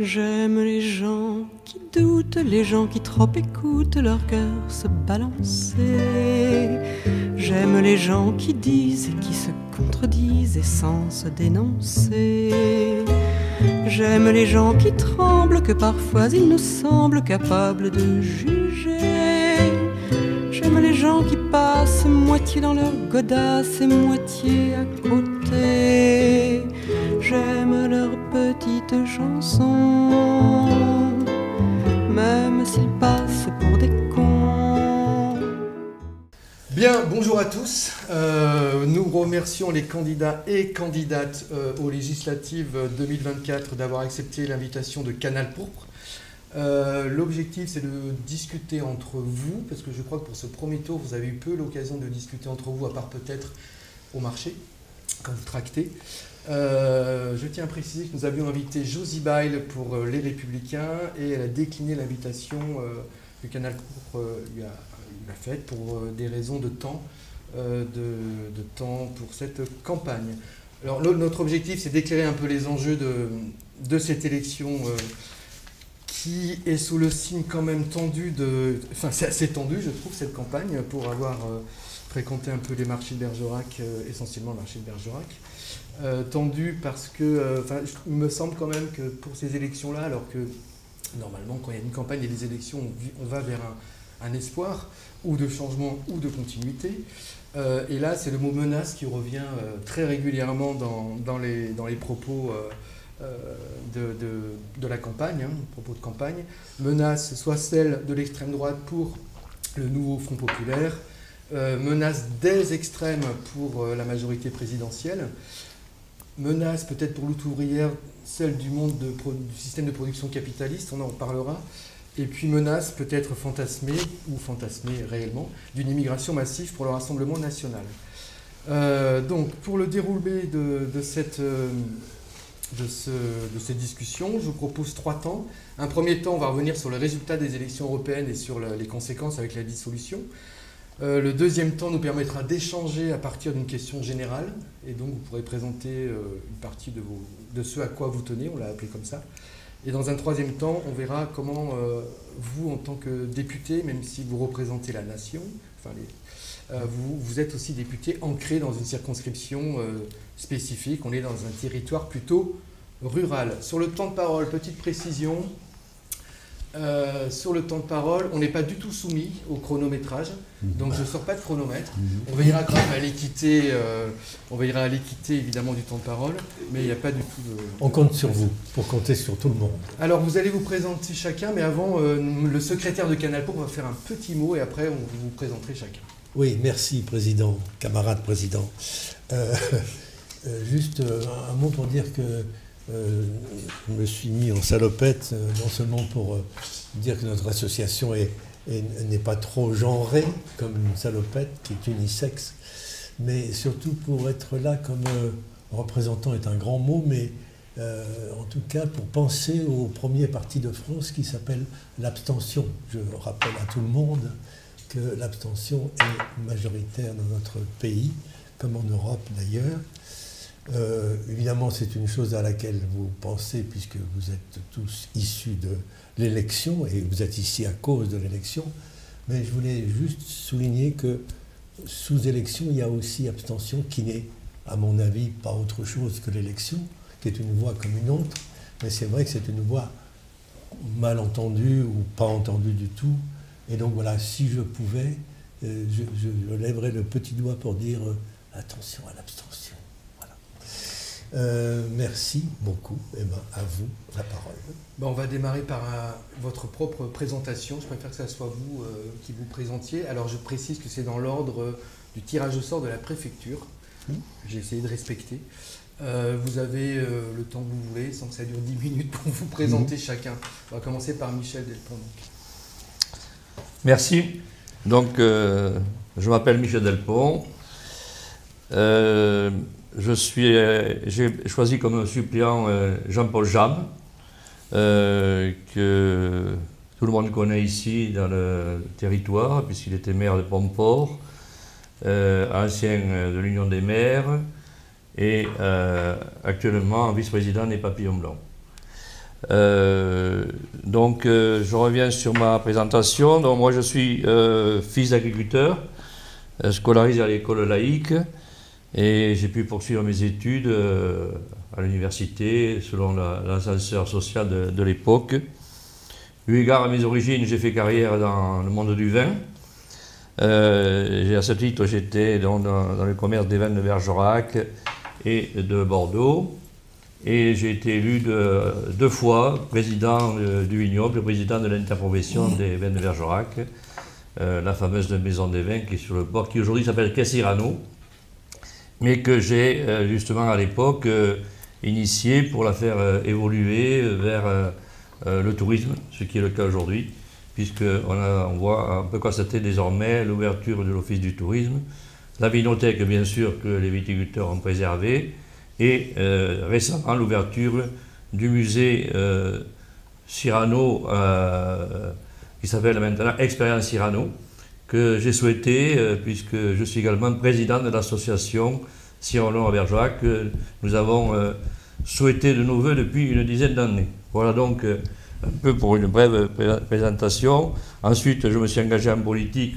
J'aime les gens qui doutent, les gens qui trop écoutent leur cœur se balancer. J'aime les gens qui disent et qui se contredisent et sans se dénoncer. J'aime les gens qui tremblent, que parfois ils nous semblent capables de juger. J'aime les gens qui passent moitié dans leur godasse et moitié à côté. J'aime leurs petites chansons, même s'ils passent pour des cons. Bien, bonjour à tous. Nous remercions les candidats et candidates aux législatives 2024 d'avoir accepté l'invitation de Canal Pourpre. L'objectif, c'est de discuter entre vous, parce que je crois que pour ce premier tour, vous avez eu peu l'occasion de discuter entre vous, à part peut-être au marché, quand vous tractez. Je tiens à préciser que nous avions invité Josie Bail pour Les Républicains et elle a décliné l'invitation que Canal Pourpre lui a faite pour des raisons de temps, de temps pour cette campagne. Alors notre objectif, c'est d'éclairer un peu les enjeux de cette élection qui est sous le signe quand même tendu de... Enfin, c'est assez tendu, je trouve, cette campagne, pour avoir fréquenté un peu les marchés de Bergerac, essentiellement le marché de Bergerac. Tendu parce que, il me semble quand même que pour ces élections-là, alors que normalement, quand il y a une campagne et des élections, on va vers un espoir, ou de changement, ou de continuité. Et là, c'est le mot menace qui revient très régulièrement dans les propos de la campagne, propos de campagne. Menace, soit celle de l'extrême droite pour le nouveau Front populaire, menace des extrêmes pour la majorité présidentielle, menace peut-être pour lutte ouvrière, celle du monde du système de production capitaliste, on en reparlera, et puis menace peut-être fantasmée, ou fantasmée réellement, d'une immigration massive pour le Rassemblement national. Donc pour le déroulé de cette discussion, je vous propose 3 temps. Un premier temps, on va revenir sur le résultat des élections européennes et sur les conséquences avec la dissolution. Le deuxième temps nous permettra d'échanger à partir d'une question générale, et donc vous pourrez présenter une partie de ce à quoi vous tenez, on l'a appelé comme ça. Et dans un troisième temps, on verra comment vous, en tant que député, même si vous représentez la nation, vous êtes aussi député ancré dans une circonscription spécifique, on est dans un territoire plutôt rural. Sur le temps de parole, petite précision, sur le temps de parole, on n'est pas du tout soumis au chronométrage, donc je ne sors pas de chronomètre. On veillera quand même à l'équité, évidemment du temps de parole, mais il n'y a pas du tout de... On compte sur vous, pour compter sur tout le monde. Alors vous allez vous présenter chacun, mais avant, le secrétaire de Canal Pourpre va faire un petit mot et après vous vous présenterez chacun. Oui, merci Président, camarade Président. Juste un mot pour dire que je me suis mis en salopette, non seulement pour dire que notre association n'est pas trop genrée, comme une salopette qui est unisexe, mais surtout pour être là comme représentant est un grand mot, mais en tout cas pour penser au premier parti de France qui s'appelle l'abstention. Je rappelle à tout le monde que l'abstention est majoritaire dans notre pays, comme en Europe d'ailleurs. Évidemment, c'est une chose à laquelle vous pensez, puisque vous êtes tous issus de l'élection, et vous êtes ici à cause de l'élection, mais je voulais juste souligner que sous élection, il y a aussi abstention, qui n'est, à mon avis, pas autre chose que l'élection, qui est une voix comme une autre, mais c'est vrai que c'est une voix mal entendue ou pas entendue du tout, et donc voilà, si je pouvais, je lèverais le petit doigt pour dire attention à l'abstention. Merci beaucoup. Emma, à vous la parole. On va démarrer par votre propre présentation. Je préfère que ce soit vous qui vous présentiez. Alors je précise que c'est dans l'ordre du tirage au sort de la préfecture. J'ai essayé de respecter. Vous avez le temps que vous voulez, sans que ça dure 10 minutes pour vous présenter chacun. On va commencer par Michel Delpont. Merci. Donc, je m'appelle Michel Delpont. J'ai choisi comme suppléant Jean-Paul Jam, que tout le monde connaît ici dans le territoire, puisqu'il était maire de Pomport, ancien de l'Union des maires, et actuellement vice-président des Papillons Blancs. Donc je reviens sur ma présentation. Donc moi je suis fils d'agriculteur, scolarisé à l'école laïque, et j'ai pu poursuivre mes études à l'université selon l'ascenseur social de l'époque. Eu égard à mes origines, j'ai fait carrière dans le monde du vin. À ce titre, j'étais dans le commerce des vins de Bergerac et de Bordeaux. Et j'ai été élu deux fois président du vignoble, président de l'interprofession des vins de Bergerac, la fameuse maison des vins qui est sur le port, qui aujourd'hui s'appelle Caisse Cyrano, mais que j'ai justement à l'époque initié pour la faire évoluer vers le tourisme, ce qui est le cas aujourd'hui, puisqu'on peut constater désormais l'ouverture de l'Office du tourisme, la vinothèque bien sûr que les viticulteurs ont préservée, et récemment l'ouverture du musée Cyrano, qui s'appelle maintenant Expérience Cyrano, que j'ai souhaité, puisque je suis également président de l'association Cyrano à Bergerac, que nous avons souhaité de nos voeux depuis une dizaine d'années. Voilà donc un peu pour une brève présentation. Ensuite, je me suis engagé en politique.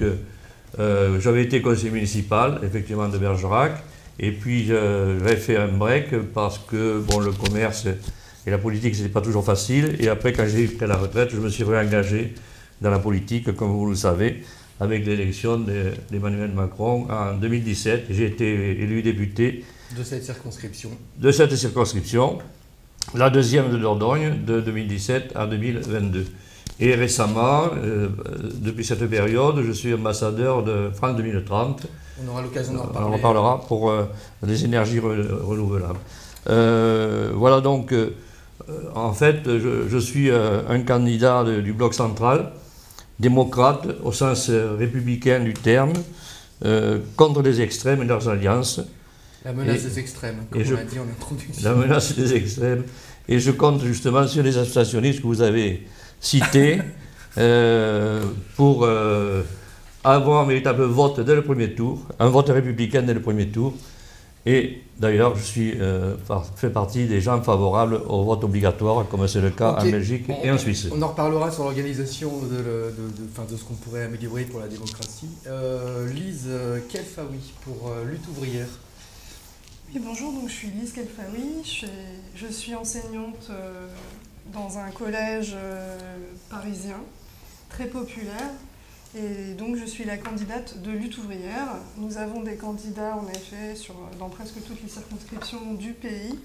J'avais été conseiller municipal, effectivement, de Bergerac. Et puis, j'avais fait un break parce que bon, le commerce et la politique, ce n'était pas toujours facile. Et après, quand j'ai pris la retraite, je me suis réengagé dans la politique, comme vous le savez, avec l'élection d'Emmanuel Macron en 2017. J'ai été élu député de cette circonscription. De cette circonscription, la deuxième de Dordogne, de 2017 à 2022. Et récemment, depuis cette période, je suis ambassadeur de France 2030. On aura l'occasion d'en reparler. On en reparlera pour les énergies renouvelables. Voilà donc, en fait, je suis un candidat du bloc central, démocrate au sens républicain du terme, contre les extrêmes et leurs alliances. La menace des extrêmes, comme on l'a dit en introduction. La menace des extrêmes. Et je compte justement sur les associationnistes que vous avez cités pour avoir un véritable vote dès le premier tour, un vote républicain dès le premier tour. Et d'ailleurs, je fais partie des gens favorables au vote obligatoire, comme c'est le cas en Belgique et en Suisse. On en reparlera sur l'organisation de ce qu'on pourrait améliorer pour la démocratie. Lise Kelfaoui pour Lutte ouvrière. Oui, bonjour, donc je suis Lise Kelfaoui, je suis enseignante dans un collège parisien très populaire. Et donc je suis la candidate de Lutte ouvrière. Nous avons des candidats en effet dans presque toutes les circonscriptions du pays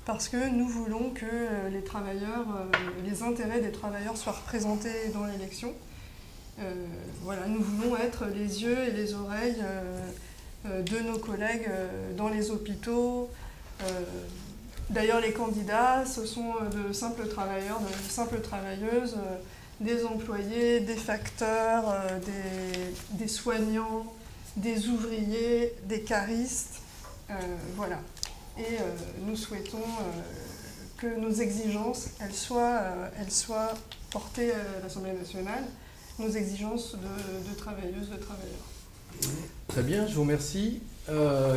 parce que nous voulons que les intérêts des travailleurs soient représentés dans l'élection. Voilà, nous voulons être les yeux et les oreilles de nos collègues dans les hôpitaux. D'ailleurs les candidats, ce sont de simples travailleurs, de simples travailleuses, des employés, des facteurs, des soignants, des ouvriers, des caristes, voilà. Et nous souhaitons que nos exigences, elles soient portées à l'Assemblée nationale, nos exigences de travailleuses, de travailleurs. Très bien, je vous remercie.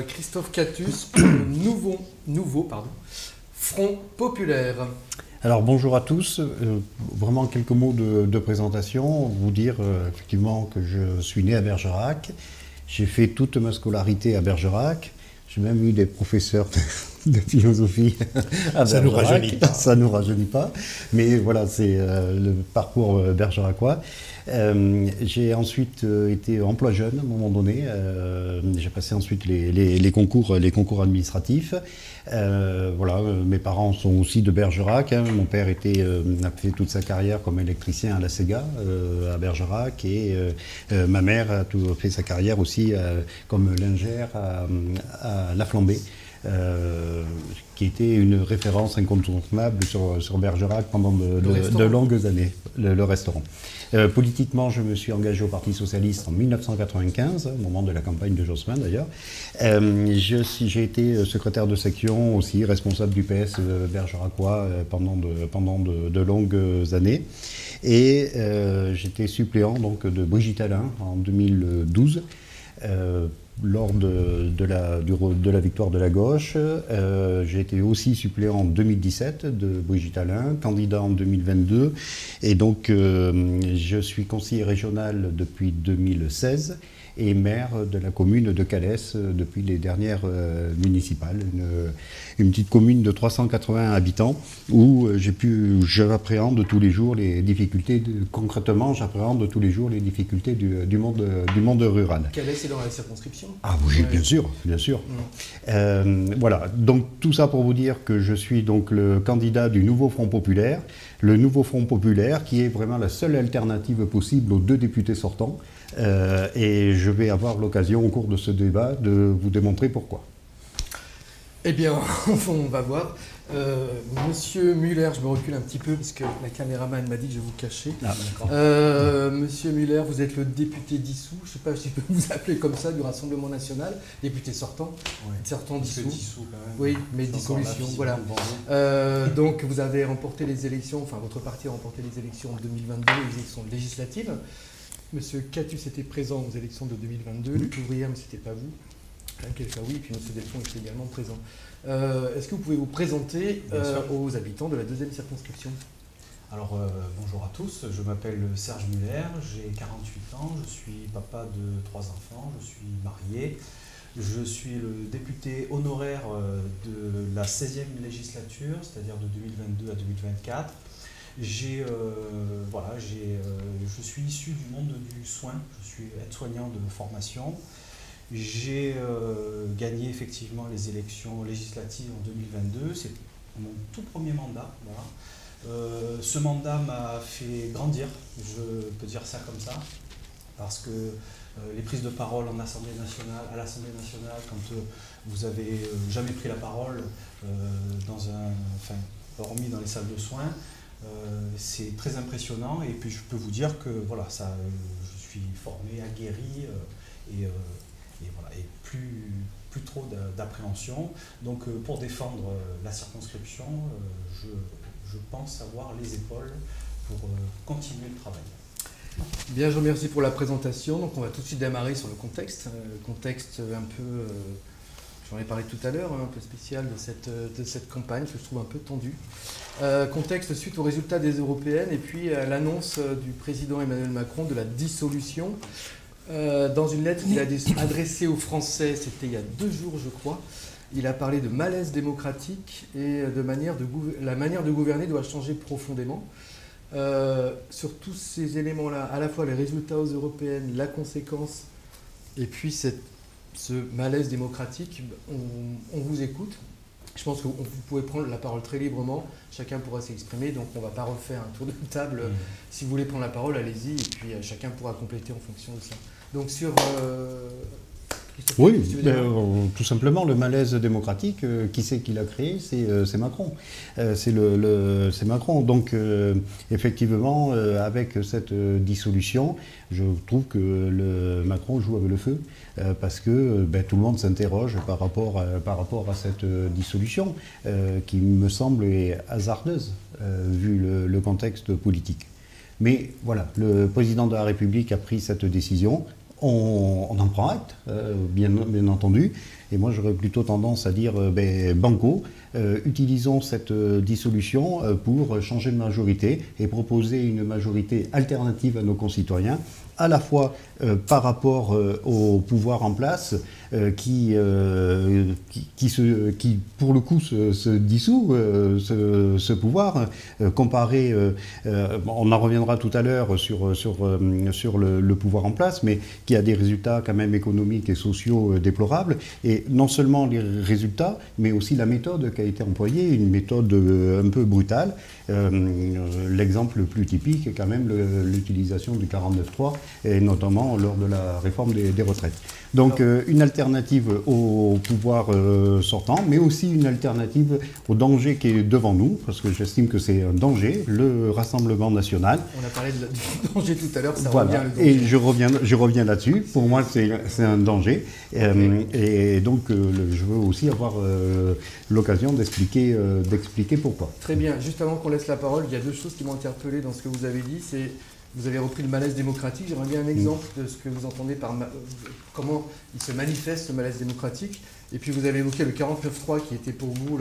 Christophe Catus pour le nouveau Front populaire. Alors bonjour à tous, vraiment quelques mots de présentation, vous dire effectivement que je suis né à Bergerac, j'ai fait toute ma scolarité à Bergerac, j'ai même eu des professeurs de philosophie à Bergerac. Ça ne nous rajeunit pas. Ça nous rajeunit pas, mais voilà, c'est le parcours bergeracois. J'ai ensuite été emploi jeune à un moment donné, j'ai passé ensuite les concours administratifs. Voilà, mes parents sont aussi de Bergerac, hein. Mon père a fait toute sa carrière comme électricien à la Sega à Bergerac et ma mère a fait sa carrière aussi comme lingère à La Flambée. Qui était une référence incontournable sur Bergerac pendant de longues années, le restaurant. Politiquement, je me suis engagé au Parti Socialiste en 1995, au moment de la campagne de Jospin d'ailleurs. J'ai été secrétaire de section aussi, responsable du PS bergeracois pendant de longues années. Et j'étais suppléant donc, de Brigitte Allain en 2012. lors de la victoire de la gauche. J'ai été aussi suppléant en 2017 de Brigitte Allain, candidat en 2022. Et donc, je suis conseiller régional depuis 2016 et maire de la commune de Calès depuis les dernières municipales. Une petite commune de 380 habitants où j'appréhende tous les jours les difficultés, concrètement, j'appréhende tous les jours les difficultés du monde rural. Calès est dans la circonscription? Ah oui, bien sûr, bien sûr. Voilà, donc tout ça pour vous dire que je suis donc le candidat du Nouveau Front Populaire. Le Nouveau Front Populaire qui est vraiment la seule alternative possible aux 2 députés sortants. Et je vais avoir l'occasion au cours de ce débat de vous démontrer pourquoi. Eh bien, on va voir. Monsieur Muller, je me recule un petit peu parce que la caméraman m'a dit que je vous cachais. Ah, d'accord. Monsieur Muller, vous êtes le député dissous, je ne sais pas si je peux vous appeler comme ça, du Rassemblement National, député sortant, sortant dissous. Dissous quand même. Oui, mais dissolution, voilà. Donc vous avez remporté les élections, enfin votre parti a remporté les élections en 2022, les élections législatives. Monsieur Catus était présent aux élections de 2022, les ouvrières, mais ce n'était pas vous. Quelqu'un oui, et puis monsieur Delfond était également présent. Est-ce que vous pouvez vous présenter aux habitants de la 2e circonscription? Alors bonjour à tous, je m'appelle Serge Muller, j'ai 48 ans, je suis papa de 3 enfants, je suis marié, je suis le député honoraire de la 16e législature, c'est-à-dire de 2022 à 2024. Je suis issu du monde du soin, je suis aide-soignant de formation. J'ai gagné effectivement les élections législatives en 2022, c'est mon tout premier mandat. Voilà. Ce mandat m'a fait grandir, je peux dire ça comme ça, parce que les prises de parole à l'Assemblée nationale, quand vous avez jamais pris la parole, hormis dans les salles de soins, c'est très impressionnant. Et puis je peux vous dire que voilà, je suis formé, aguerri et plus trop d'appréhension. Donc pour défendre la circonscription, je pense avoir les épaules pour continuer le travail. Bien, je vous remercie pour la présentation. Donc on va tout de suite démarrer sur le contexte. Contexte un peu, j'en ai parlé tout à l'heure, un peu spécial de cette campagne que je trouve un peu tendue. Contexte suite aux résultats des européennes et puis à l'annonce du président Emmanuel Macron de la dissolution. Dans une lettre qu'il a adressée aux Français, c'était il y a 2 jours je crois, il a parlé de malaise démocratique et la manière de gouverner doit changer profondément. Sur tous ces éléments-là, à la fois les résultats aux européennes, la conséquence, et puis ce malaise démocratique, on vous écoute. Je pense que vous pouvez prendre la parole très librement, chacun pourra s'exprimer, donc on ne va pas refaire un tour de table. Si vous voulez prendre la parole, allez-y, et puis chacun pourra compléter en fonction de ça. Donc sur... Oui, tout simplement le malaise démocratique, qui c'est qui l'a créé? C'est Macron. C'est Macron. Donc effectivement, avec cette dissolution, je trouve que Macron joue avec le feu, parce que tout le monde s'interroge par rapport à cette dissolution, qui me semble hasardeuse, vu le contexte politique. Mais voilà, le président de la République a pris cette décision. On en prend acte, bien entendu, et moi j'aurais plutôt tendance à dire banco, utilisons cette dissolution pour changer de majorité et proposer une majorité alternative à nos concitoyens, à la fois par rapport au pouvoir en place qui pour le coup se dissout, ce pouvoir, comparé, on en reviendra tout à l'heure sur le pouvoir en place, mais qui a des résultats quand même économiques et sociaux déplorables, et non seulement les résultats, mais aussi la méthode qui a été employée, une méthode un peu brutale. L'exemple le plus typique est quand même l'utilisation du 49.3, et notamment lors de la réforme des retraites. Donc une alternative au pouvoir sortant, mais aussi une alternative au danger qui est devant nous, parce que j'estime que c'est un danger, le Rassemblement National. On a parlé du danger tout à l'heure, ça voilà. revient le danger. Et je reviens là-dessus. Pour moi, c'est un danger. Et donc, je veux aussi avoir l'occasion d'expliquer pourquoi. Très bien. Juste avant qu'on laisse la parole, il y a 2 choses qui m'ont interpellé dans ce que vous avez dit. C'est Vous avez repris le malaise démocratique. J'aimerais bien un exemple de ce que vous entendez par comment il se manifeste, ce malaise démocratique. Et puis vous avez évoqué le 49.3 qui était pour vous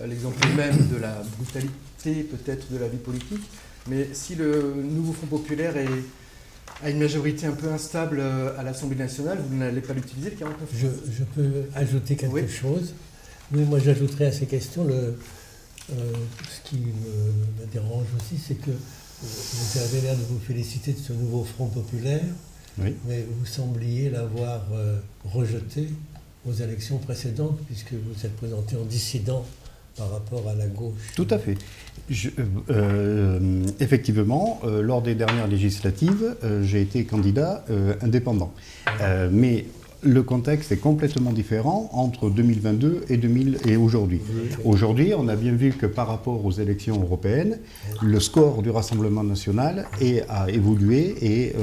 l'exemple même de la brutalité peut-être de la vie politique. Mais si le nouveau Front populaire a une majorité un peu instable à l'Assemblée nationale, vous n'allez pas l'utiliser, le 49.3 ? Je peux ajouter quelque chose. Oui, moi j'ajouterais à ces questions, ce qui me dérange aussi, c'est que vous avez l'air de vous féliciter de ce nouveau Front populaire, Oui. mais vous sembliez l'avoir rejeté aux élections précédentes, puisque vous êtes présenté en dissident par rapport à la gauche. Tout à fait. Effectivement, lors des dernières législatives, j'ai été candidat indépendant. Mais le contexte est complètement différent entre 2022 et aujourd'hui. Aujourd'hui, on a bien vu que par rapport aux élections européennes, le score du Rassemblement national a évolué et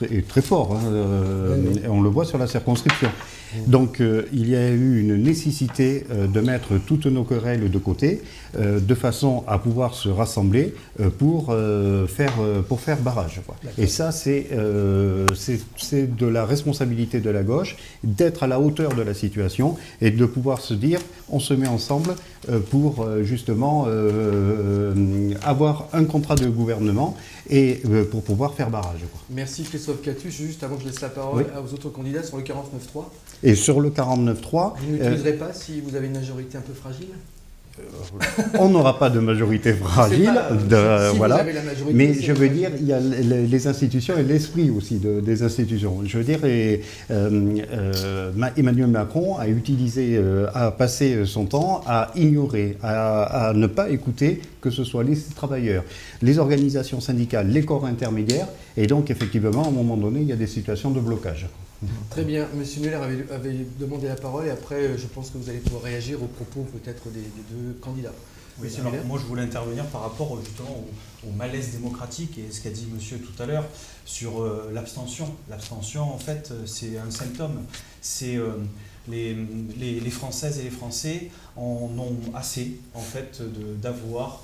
est très fort. Et on le voit sur la circonscription. Donc il y a eu une nécessité de mettre toutes nos querelles de côté, de façon à pouvoir se rassembler pour faire barrage, quoi. Et ça, c'est de la responsabilité de la gauche, d'être à la hauteur de la situation et de pouvoir se dire, on se met ensemble pour justement avoir un contrat de gouvernement et pour pouvoir faire barrage, quoi. Merci Christophe Catuche. Juste avant que je laisse la parole aux autres candidats sur le 49.3. Et sur le 49.3... Vous n'utiliserez pas si vous avez une majorité un peu fragile ? On n'aura pas de majorité fragile, voilà. Mais je veux dire, il y a les institutions et l'esprit aussi des institutions. Je veux dire, Emmanuel Macron a passé son temps à ignorer, à ne pas écouter, que ce soit les travailleurs, les organisations syndicales, les corps intermédiaires, et donc effectivement, à un moment donné, il y a des situations de blocage. Très bien. Monsieur Muller avait demandé la parole et après, je pense que vous allez pouvoir réagir aux propos peut-être des deux candidats. Oui, alors, moi, je voulais intervenir par rapport justement au malaise démocratique et ce qu'a dit monsieur tout à l'heure sur l'abstention. L'abstention, en fait, c'est un symptôme. C'est les Françaises et les Français en ont assez, en fait, d'avoir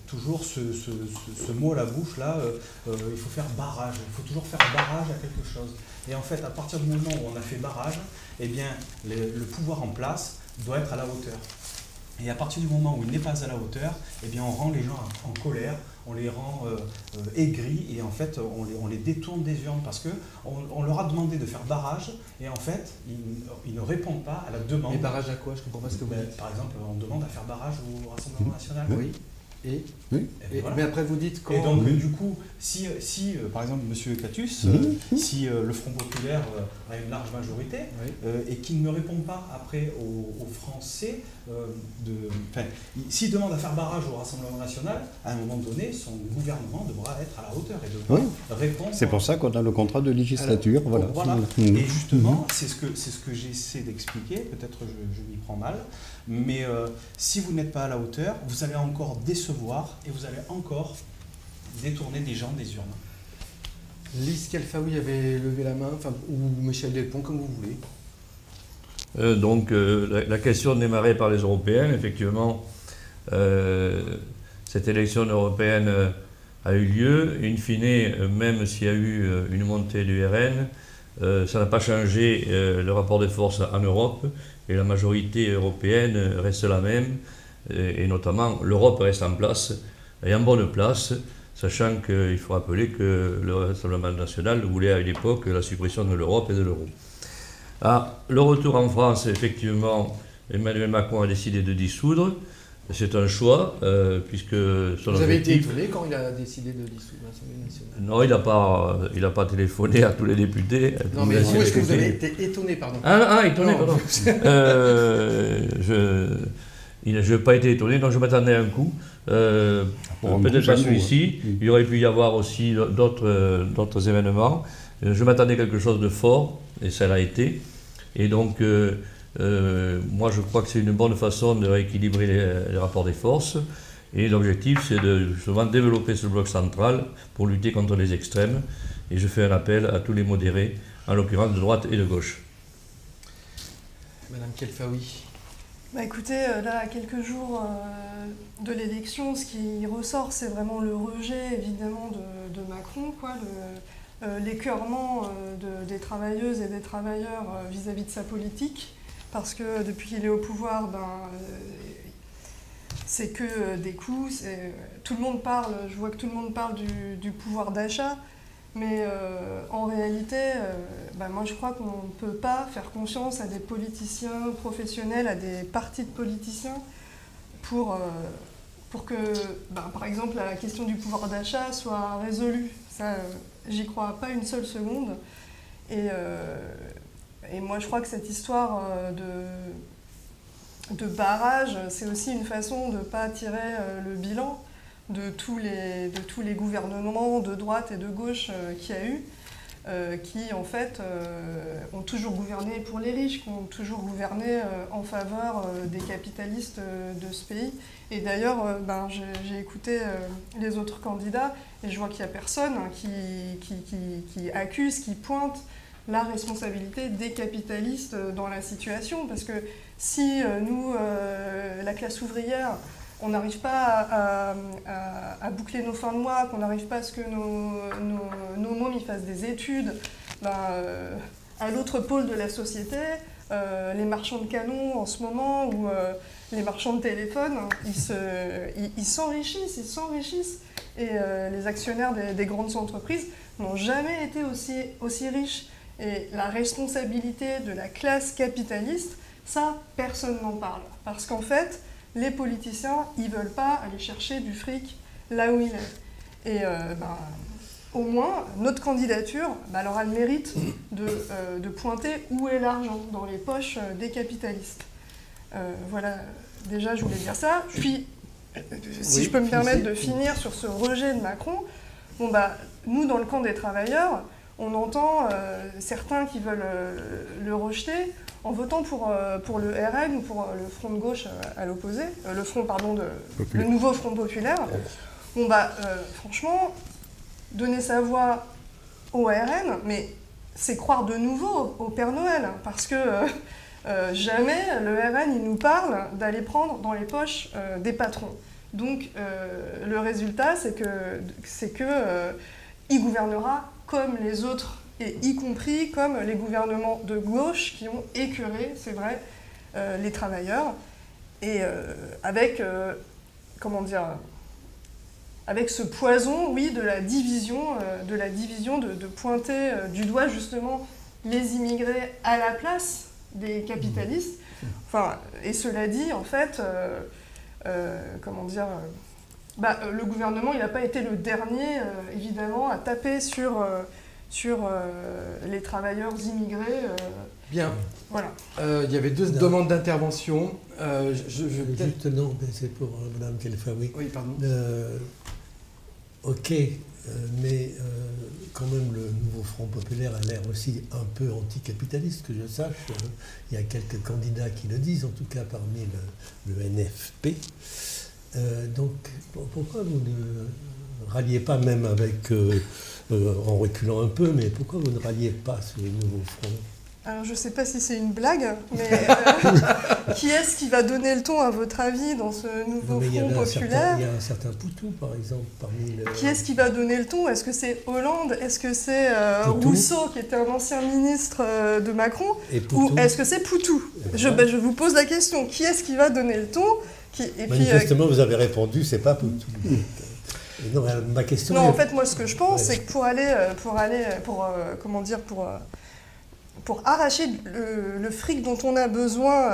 toujours ce mot à la bouche là, il faut faire barrage, il faut toujours faire barrage à quelque chose. Et en fait, à partir du moment où on a fait barrage, eh bien, le pouvoir en place doit être à la hauteur. Et à partir du moment où il n'est pas à la hauteur, eh bien, on rend les gens en colère, on les rend aigris et en fait, on les détourne des urnes parce qu'on leur a demandé de faire barrage et en fait, ils ne répondent pas à la demande. Mais barrage à quoi? Je ne comprends pas ce que vous dites. Par exemple, on demande à faire barrage au Rassemblement national. Oui. Mais après vous dites quand... Et donc du coup, si par exemple M. Catuche, si le Front populaire a une large majorité et qu'il ne répond pas après aux Français, s'il demande à faire barrage au Rassemblement national, à un moment donné, son gouvernement devra être à la hauteur et devra répondre. C'est pour ça qu'on a le contrat de législature. Alors, voilà. Et justement, c'est ce que j'essaie d'expliquer, peut-être je m'y prends mal, mais si vous n'êtes pas à la hauteur, vous allez encore décevoir et vous allez encore détourner des gens des urnes. Lise Kelfaoui avait levé la main, ou Michel Delpont, comme vous voulez. La question démarrée par les Européens, effectivement, cette élection européenne a eu lieu. In fine, même s'il y a eu une montée du RN, ça n'a pas changé le rapport de force en Europe et la majorité européenne reste la même et notamment l'Europe reste en place et en bonne place, sachant qu'il faut rappeler que le Rassemblement national voulait à une époque la suppression de l'Europe et de l'euro. Le retour en France, effectivement, Emmanuel Macron a décidé de dissoudre. C'est un choix, puisque son Vous avez été étonné quand il a décidé de dissoudre l'Assemblée nationale? Non, il n'a pas téléphoné à tous les députés. Non, mais est-ce que vous avez été étonné, pardon? Étonné, pardon. Je n'ai pas été étonné, donc je m'attendais à un coup. Peut-être pas celui-ci. Il y aurait pu y avoir aussi d'autres événements. Je m'attendais à quelque chose de fort, et ça l'a été. Et donc, moi, je crois que c'est une bonne façon de rééquilibrer les rapports des forces. Et l'objectif, c'est de justement développer ce bloc central pour lutter contre les extrêmes. Et je fais un appel à tous les modérés, en l'occurrence de droite et de gauche. Madame Kelfaoui. Écoutez, là, à quelques jours de l'élection, ce qui ressort, c'est vraiment le rejet, évidemment, de Macron. Macron, quoi, l'écœurement des travailleuses et des travailleurs vis-à-vis de sa politique, parce que depuis qu'il est au pouvoir, c'est que des coups, tout le monde parle, je vois que tout le monde parle du pouvoir d'achat, mais en réalité, moi je crois qu'on ne peut pas faire confiance à des politiciens professionnels, à des partis de politiciens, pour que, par exemple, la question du pouvoir d'achat soit résolue. Ça, j'y crois pas une seule seconde. Et moi, je crois que cette histoire de barrage, c'est aussi une façon de ne pas tirer le bilan de tous les gouvernements de droite et de gauche qu'il y a eu, qui en fait ont toujours gouverné pour les riches, qui ont toujours gouverné en faveur des capitalistes de ce pays. Et d'ailleurs, j'ai écouté les autres candidats et je vois qu'il n'y a personne qui accuse, qui pointe la responsabilité des capitalistes dans la situation. Parce que si nous, la classe ouvrière, on n'arrive pas à boucler nos fins de mois, qu'on n'arrive pas à ce que nos mômes y fassent des études, à l'autre pôle de la société, les marchands de canons en ce moment, ou les marchands de téléphones, ils s'enrichissent. Et les actionnaires des grandes entreprises n'ont jamais été aussi riches. Et la responsabilité de la classe capitaliste, ça, personne n'en parle. Parce qu'en fait, les politiciens, ils ne veulent pas aller chercher du fric là où il est. Et au moins, notre candidature, elle aura le mérite de pointer où est l'argent, dans les poches des capitalistes. Voilà, déjà, je voulais dire ça. Puis, si je peux me permettre de finir sur ce rejet de Macron, nous, dans le camp des travailleurs, on entend certains qui veulent le rejeter en votant pour le RN ou pour le Front de gauche à l'opposé, le nouveau Front populaire. Franchement, donner sa voix au RN, mais c'est croire de nouveau au Père Noël, parce que jamais le RN il nous parle d'aller prendre dans les poches des patrons. Donc le résultat, c'est que il gouvernera comme les autres, et y compris comme les gouvernements de gauche qui ont écœuré, c'est vrai, les travailleurs, et avec ce poison, oui, de la division, de pointer du doigt justement les immigrés à la place des capitalistes. Enfin, et cela dit, en fait, le gouvernement, il n'a pas été le dernier, évidemment, à taper sur les travailleurs immigrés. Bien. Voilà. Il y avait deux demandes d'intervention. Juste non, c'est pour Mme Kelfaoui. Oui, pardon. Ok, mais quand même le nouveau Front populaire a l'air aussi un peu anticapitaliste, que je sache. Il y a quelques candidats qui le disent, en tout cas parmi le NFP. Donc pourquoi vous ne ralliez pas, même avec, en reculant un peu, mais pourquoi vous ne ralliez pas ce nouveau Front ? Alors, je ne sais pas si c'est une blague, mais qui est-ce qui va donner le ton, à votre avis, dans ce nouveau Front populaire ? Il y a un certain Poutou, par exemple, parmi les... Qui est-ce qui va donner le ton ? Est-ce que c'est Hollande ? Est-ce que c'est Rousseau, qui était un ancien ministre de Macron ? Ou est-ce que c'est Poutou ? Voilà. Je vous pose la question. Qui est-ce qui va donner le ton ? Manifestement, vous avez répondu, c'est pas Poutou. Non, ma question... Non, en fait, moi, ce que je pense, c'est que pour arracher le fric dont on a besoin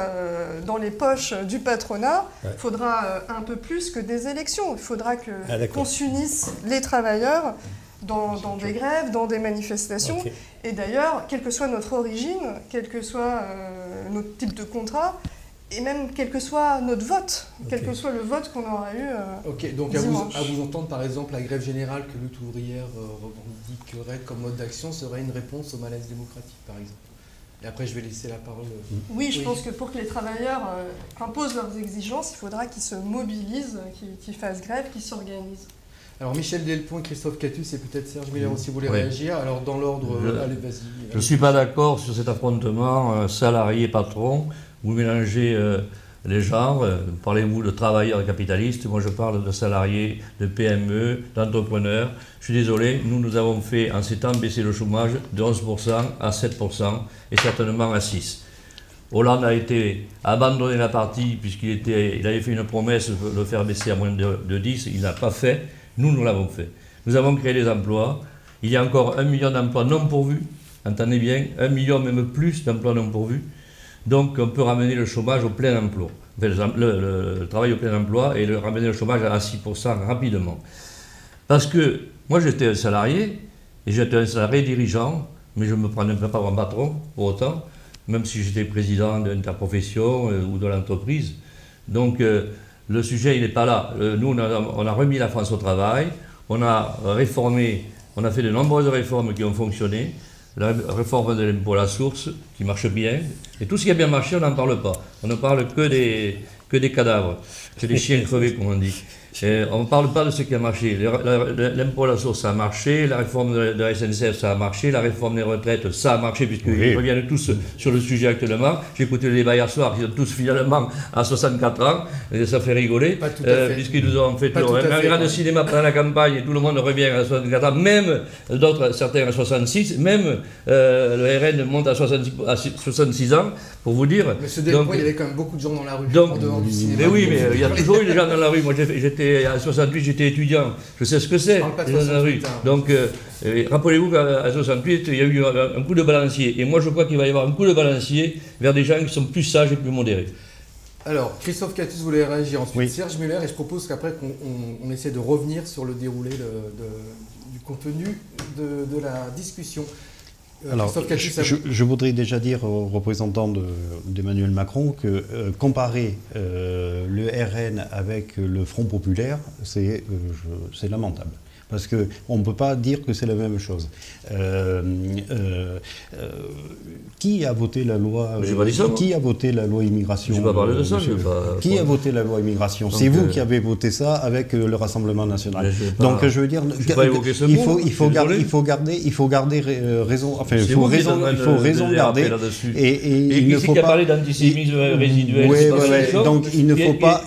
dans les poches du patronat, il faudra un peu plus que des élections. Il faudra qu'on s'unisse, les travailleurs, dans des grèves, dans des manifestations. Okay. Et d'ailleurs, quelle que soit notre origine, quel que soit notre type de contrat, et même quel que soit notre vote, quel que soit le vote qu'on aura eu Ok, donc à vous entendre, par exemple, la grève générale que lutte ouvrière revendiquerait comme mode d'action serait une réponse au malaise démocratique, par exemple. Et après, je vais laisser la parole. Oui, je pense que pour que les travailleurs imposent leurs exigences, il faudra qu'ils se mobilisent, qu'ils fassent grève, qu'ils s'organisent. Alors, Michel Delpont, Christophe Catus et peut-être Serge Miller aussi voulaient réagir. Alors, dans l'ordre, allez, vas-y. Je ne suis pas d'accord sur cet affrontement salarié-patron. Vous mélangez les gens, parlez-vous de travailleurs capitalistes, moi je parle de salariés, de PME, d'entrepreneurs. Je suis désolé, nous avons fait en 7 ans baisser le chômage de 11% à 7% et certainement à 6%. Hollande a abandonné la partie puisqu'il avait fait une promesse de le faire baisser à moins de 10, il n'a pas fait, nous l'avons fait. Nous avons créé des emplois, il y a encore 1 million d'emplois non pourvus, entendez bien, 1 million même plus d'emplois non pourvus, donc on peut ramener le chômage au plein emploi, enfin, le travail au plein emploi et ramener le chômage à 6% rapidement. Parce que moi j'étais un salarié, et j'étais un salarié dirigeant, mais je ne me prenais pas pour un patron pour autant, même si j'étais président de l'interprofession ou de l'entreprise. Donc le sujet, il n'est pas là. Nous, on a remis la France au travail, on a réformé, on a fait de nombreuses réformes qui ont fonctionné, la réforme de l'impôt à la source, qui marche bien, et tout ce qui a bien marché, on n'en parle pas. On ne parle que des cadavres, que des chiens crevés, comme on dit. Et on ne parle pas de ce qui a marché. L'impôt à la source, ça a marché, la réforme de la SNCF, ça a marché, la réforme des retraites, ça a marché, puisqu'ils reviennent tous sur le sujet actuellement. J'ai écouté le débat hier soir, ils sont tous finalement à 64 ans, et ça fait rigoler, puisqu'ils nous ont fait un grand cinéma pendant la campagne, et tout le monde revient à 64 ans, même certains à 66, même le RN monte à 66 ans, pour vous dire. Mais ce délai, il y avait quand même beaucoup de gens dans la rue, donc, en dehors du cinéma. Mais oui, mais il y a toujours eu des gens dans la rue. Moi, à 68, j'étais étudiant. Je sais ce que c'est, les gens dans la rue. Donc, rappelez-vous qu'à 68, il y a eu un coup de balancier. Et moi, je crois qu'il va y avoir un coup de balancier vers des gens qui sont plus sages et plus modérés. Alors, Christophe Catus voulait réagir ensuite. Oui. Serge Muller, et je propose qu'après qu'on essaie de revenir sur le déroulé du contenu de la discussion. Alors, je voudrais déjà dire aux représentants d'Emmanuel Macron que comparer le RN avec le Front populaire, c'est lamentable. Parce qu'on ne peut pas dire que c'est la même chose. Qui a voté la loi Qui a voté la loi immigration? Je ne vais pas parler de ça. Qui a voté la loi immigration? C'est vous qui avez voté ça avec le Rassemblement national. Donc je veux dire, il faut garder raison. Enfin, il faut raison garder. Et il ne faut pas parler d'antisémitisme résiduel. Donc il ne faut pas.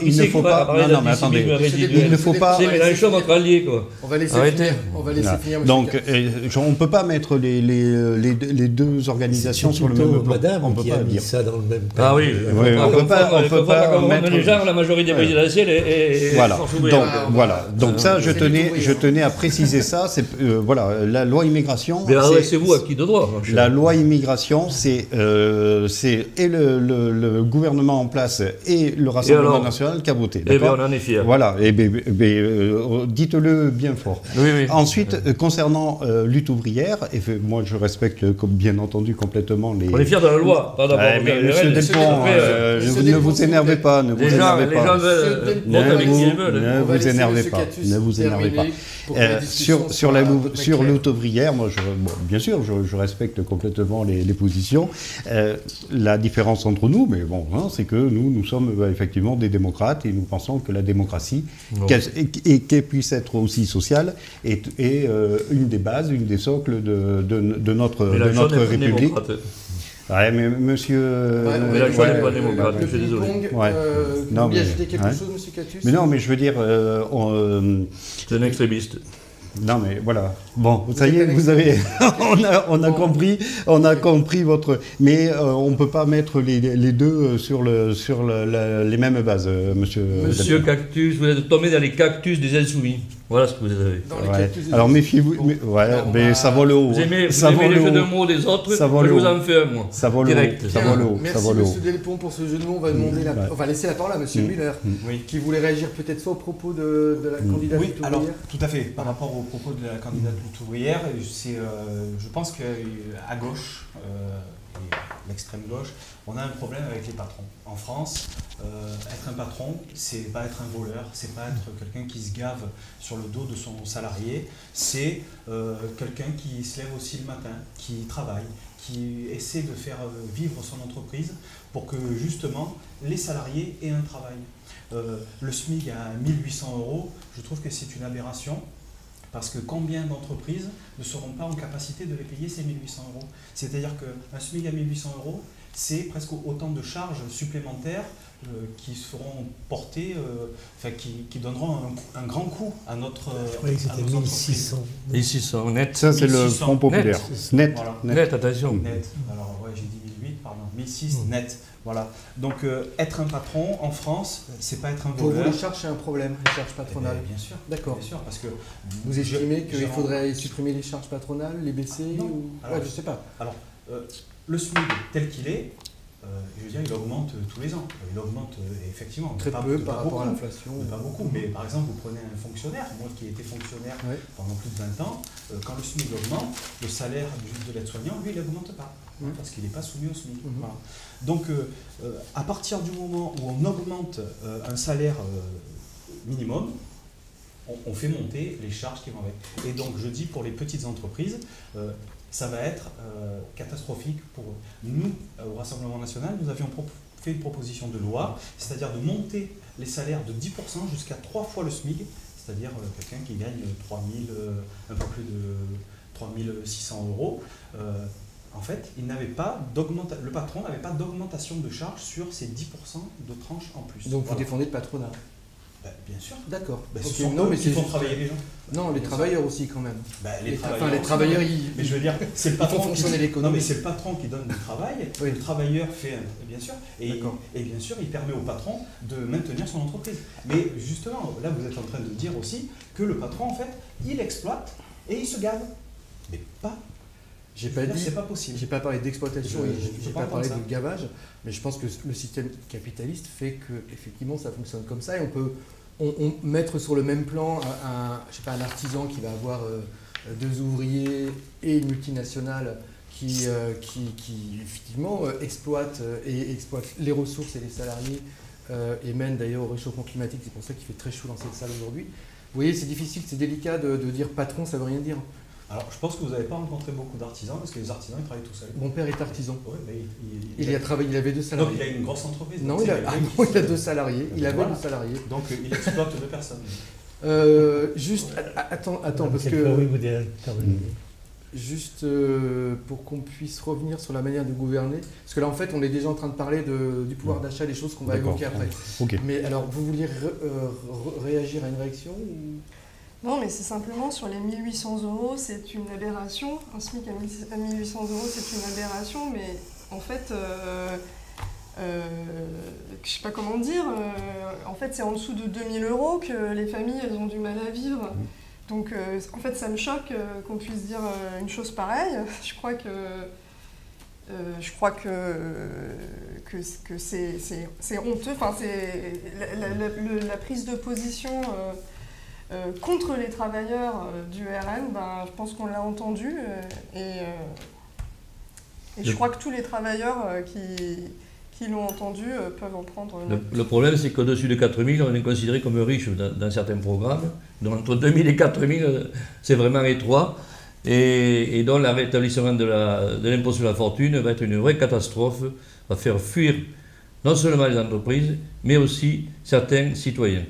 Non, mais attendez. Il ne faut pas. C'est Mélenchon notre allié, quoi. On va laisser finir. Donc, on ne peut pas mettre les deux organisations sur le même plan. Madame, on peut pas dire ça dans le même temps. Ah oui, on peut pas mettre les gens, la majorité présidentielle et voilà. Donc ça, je tenais à préciser ça. C'est voilà, la loi immigration. Mais c'est vous à qui de droit. La loi immigration, c'est et le gouvernement en place et le Rassemblement national qui a voté. Eh bien, on en est fiers. Voilà. Et dites-le bien fort. Oui. Ensuite, concernant lutte ouvrière, et moi je respecte bien entendu complètement les... On est fiers de la loi. Mais monsieur Delpont, ne vous énervez pas. Ne vous énervez pas. Ne vous énervez pas. Ne vous énervez pas. Sur lutte ouvrière, moi, bien sûr, je respecte complètement les positions. La différence entre nous, mais bon, c'est que nous sommes effectivement des démocrates et nous pensons que la démocratie, qu'elle puisse être aussi sociale, est une des bases, une des socles de notre République. Ouais, mais monsieur... je suis désolé. Vous voulez ajouter quelque chose, monsieur Catus? Mais non, mais je veux dire... c'est un extrémiste. Non, mais voilà. Bon, ça y est, vous avez... on a compris votre... Mais on ne peut pas mettre les deux sur les mêmes bases, monsieur... Monsieur Cactus, vous êtes tombé dans les cactus des insoumis. Voilà ce que vous avez. Alors méfiez-vous, mais ça va le haut. Vous aimez les jeux de mots des autres, je vous en fais un, moi. Ça va le haut. Ça va le haut. Merci monsieur Delpont pour ce jeu de mots. On va laisser la parole à monsieur Muller, qui voulait réagir peut-être soit au propos de la candidate ouvrière. Oui, alors tout à fait. Par rapport au propos de la candidate ouvrière, je pense qu'à gauche, l'extrême gauche, on a un problème avec les patrons. En France, être un patron, c'est pas être un voleur, c'est pas être quelqu'un qui se gave sur le dos de son salarié, c'est quelqu'un qui se lève aussi le matin, qui travaille, qui essaie de faire vivre son entreprise pour que justement les salariés aient un travail. Le SMIC à 1 800 €, je trouve que c'est une aberration. Parce que combien d'entreprises ne seront pas en capacité de les payer ces 1 800 €? C'est-à-dire qu'un SMIC à 1 800 €, c'est presque autant de charges supplémentaires qui seront portées, qui donneront un grand coup à notre Je croyais que c'était 1600. 1600 net. Ça, c'est le 1600 Front populaire. Net. Voilà. Net, attention. Net. Alors, ouais, j'ai dit 1008, pardon. 1006 net. Voilà. Donc, être un patron en France, c'est pas être un Pour vous, voleur. les charges, c'est un problème, les charges patronales. Eh bien sûr. D'accord. Bien sûr, parce que Vous estimez qu'il j'ai- faudrait supprimer les charges patronales, les baisser Non. ou... Alors, Ouais, je sais pas. Alors, le SMIC tel qu'il est, je veux dire, il augmente tous les ans. Il augmente effectivement. Très pas- peu pas par rapport à beaucoup, l'inflation. mais pas beaucoup, mais par exemple, vous prenez un fonctionnaire, moi qui ai été fonctionnaire Ouais. pendant plus de 20 ans, quand le SMIC augmente, le salaire de l'aide-soignant, lui, il n'augmente pas, Mhm. parce qu'il n'est pas soumis au SMIC. Mhm. Voilà. Donc, à partir du moment où on augmente un salaire minimum, on fait monter les charges qui vont avec. Et donc, je dis pour les petites entreprises, ça va être catastrophique pour eux. Nous, au Rassemblement national, nous avions fait une proposition de loi, c'est-à-dire de monter les salaires de 10% jusqu'à 3 fois le SMIC, c'est-à-dire quelqu'un qui gagne un peu plus de 3600 euros. En fait, le patron n'avait pas d'augmentation de charge sur ces 10% de tranche en plus. Donc vous Voilà. défendez le patronat. Ben, bien sûr. D'accord. Ben, Ok, ce sont non, eux mais qui c'est font juste- travailler les gens. Non, les Bien travailleurs aussi quand même. Ben, Les aussi, travailleurs, mais- ils... Mais je veux dire, c'est le Ils font patron fonctionner qui... l'économie. Non, mais c'est le patron qui donne du travail, Oui. le travailleur fait, bien sûr, et bien sûr, il permet au patron de maintenir son entreprise. Mais justement, là, vous êtes en train de dire aussi que le patron, en fait, il exploite et il se gave. Mais pas. J'ai pas dit... C'est pas possible. J'ai pas parlé d'exploitation, Je j'ai peux pas parlé entendre de gavage, mais je pense que le système capitaliste fait que effectivement ça fonctionne comme ça et on peut mettre sur le même plan un artisan qui va avoir 2 ouvriers et une multinationale qui effectivement exploite les ressources et les salariés et mène d'ailleurs au réchauffement climatique. C'est pour ça qu'il fait très chaud dans cette salle aujourd'hui. Vous voyez, c'est difficile, c'est délicat de dire patron, ça veut rien dire. Alors, je pense que vous n'avez pas rencontré beaucoup d'artisans, parce que les artisans, ils travaillent tout seuls. Mon père est artisan. Ouais, mais Il a travaillé, il avait 2 salariés. Donc, il a une grosse entreprise. Non, Donc, il a, c'est- il a 2 salariés. Il avait Voilà. 2 salariés. Donc, il exploite 2 personnes. Juste, attends, parce Quel que oui, vous dites, intervenir. juste pour qu'on puisse revenir sur la manière de gouverner, parce que là en fait on est déjà en train de parler du pouvoir d'achat, des choses qu'on va D'accord. évoquer après. Ok. Mais alors, vous vouliez réagir à une réaction ou... Non, mais c'est simplement sur les 1800 €, c'est une aberration. Un SMIC à 1800 €, c'est une aberration, mais en fait, je sais pas comment dire, en fait, c'est en dessous de 2000 € que les familles, elles ont du mal à vivre. Donc, en fait, ça me choque qu'on puisse dire une chose pareille. Je crois que c'est honteux. Enfin, c'est la prise de position contre les travailleurs du RN, ben, je pense qu'on l'a entendu et je crois que tous les travailleurs qui l'ont entendu peuvent en prendre note. Le problème, c'est qu'au-dessus de 4000, on est considéré comme riche dans certains programmes. Donc entre 2000 et 4000, c'est vraiment étroit. Et donc, le rétablissement de l'impôt sur la fortune va être une vraie catastrophe, va faire fuir non seulement les entreprises, mais aussi certains citoyens.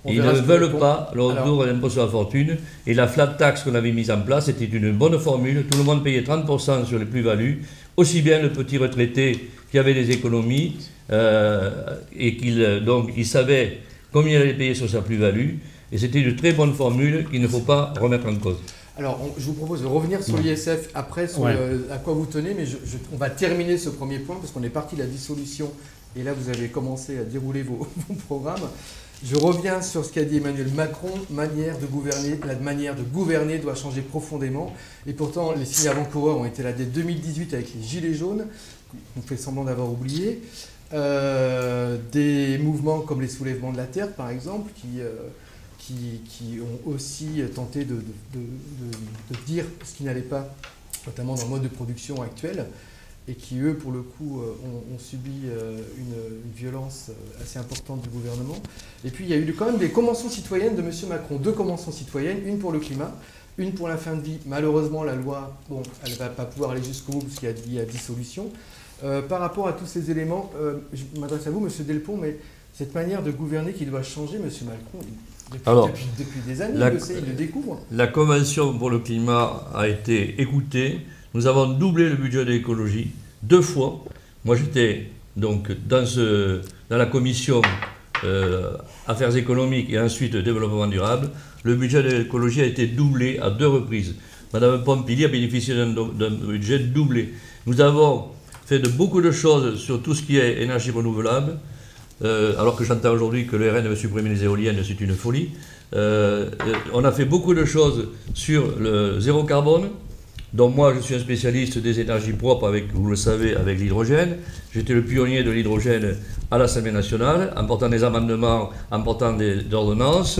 Ils ne veulent pas le retour à l'impôt sur la fortune. Et la flat tax qu'on avait mise en place, c'était une bonne formule. Tout le monde payait 30% sur les plus-values, aussi bien le petit retraité qui avait des économies, et il savait combien il allait payer sur sa plus-value. Et c'était une très bonne formule qu'il ne faut pas remettre en cause. Alors, je vous propose de revenir sur l'ISF après, sur à quoi vous tenez, mais on va terminer ce premier point parce qu'on est parti de la dissolution et là vous avez commencé à dérouler vos programmes. Je reviens sur ce qu'a dit Emmanuel Macron, la manière de gouverner doit changer profondément. Et pourtant, les signes avant-coureurs ont été là dès 2018 avec les Gilets jaunes, qu'on fait semblant d'avoir oublié. Des mouvements comme les soulèvements de la terre, par exemple, qui ont aussi tenté de dire ce qui n'allait pas, notamment dans le mode de production actuel, et qui, eux, pour le coup, ont subi une violence assez importante du gouvernement. Et puis, il y a eu quand même des conventions citoyennes de M. Macron, 2 conventions citoyennes, une pour le climat, une pour la fin de vie. Malheureusement, la loi, elle ne va pas pouvoir aller jusqu'au bout parce qu'il y a dissolution. Par rapport à tous ces éléments, je m'adresse à vous, M. Delpont, mais cette manière de gouverner qui doit changer, M. Macron, depuis des années, il le découvre. La Convention pour le climat a été écoutée. Nous avons doublé le budget de l'écologie 2 fois Moi j'étais donc dans la commission Affaires économiques et ensuite Développement durable. Le budget de l'écologie a été doublé à 2 reprises. Madame Pompili a bénéficié d'un budget doublé. Nous avons fait beaucoup de choses sur tout ce qui est énergie renouvelable, alors que j'entends aujourd'hui que le RN veut supprimer les éoliennes, c'est une folie. On a fait beaucoup de choses sur le zéro carbone, dont moi je suis un spécialiste des énergies propres, avec, vous le savez, avec l'hydrogène. J'étais le pionnier de l'hydrogène à l'Assemblée nationale, en portant des amendements, en portant des ordonnances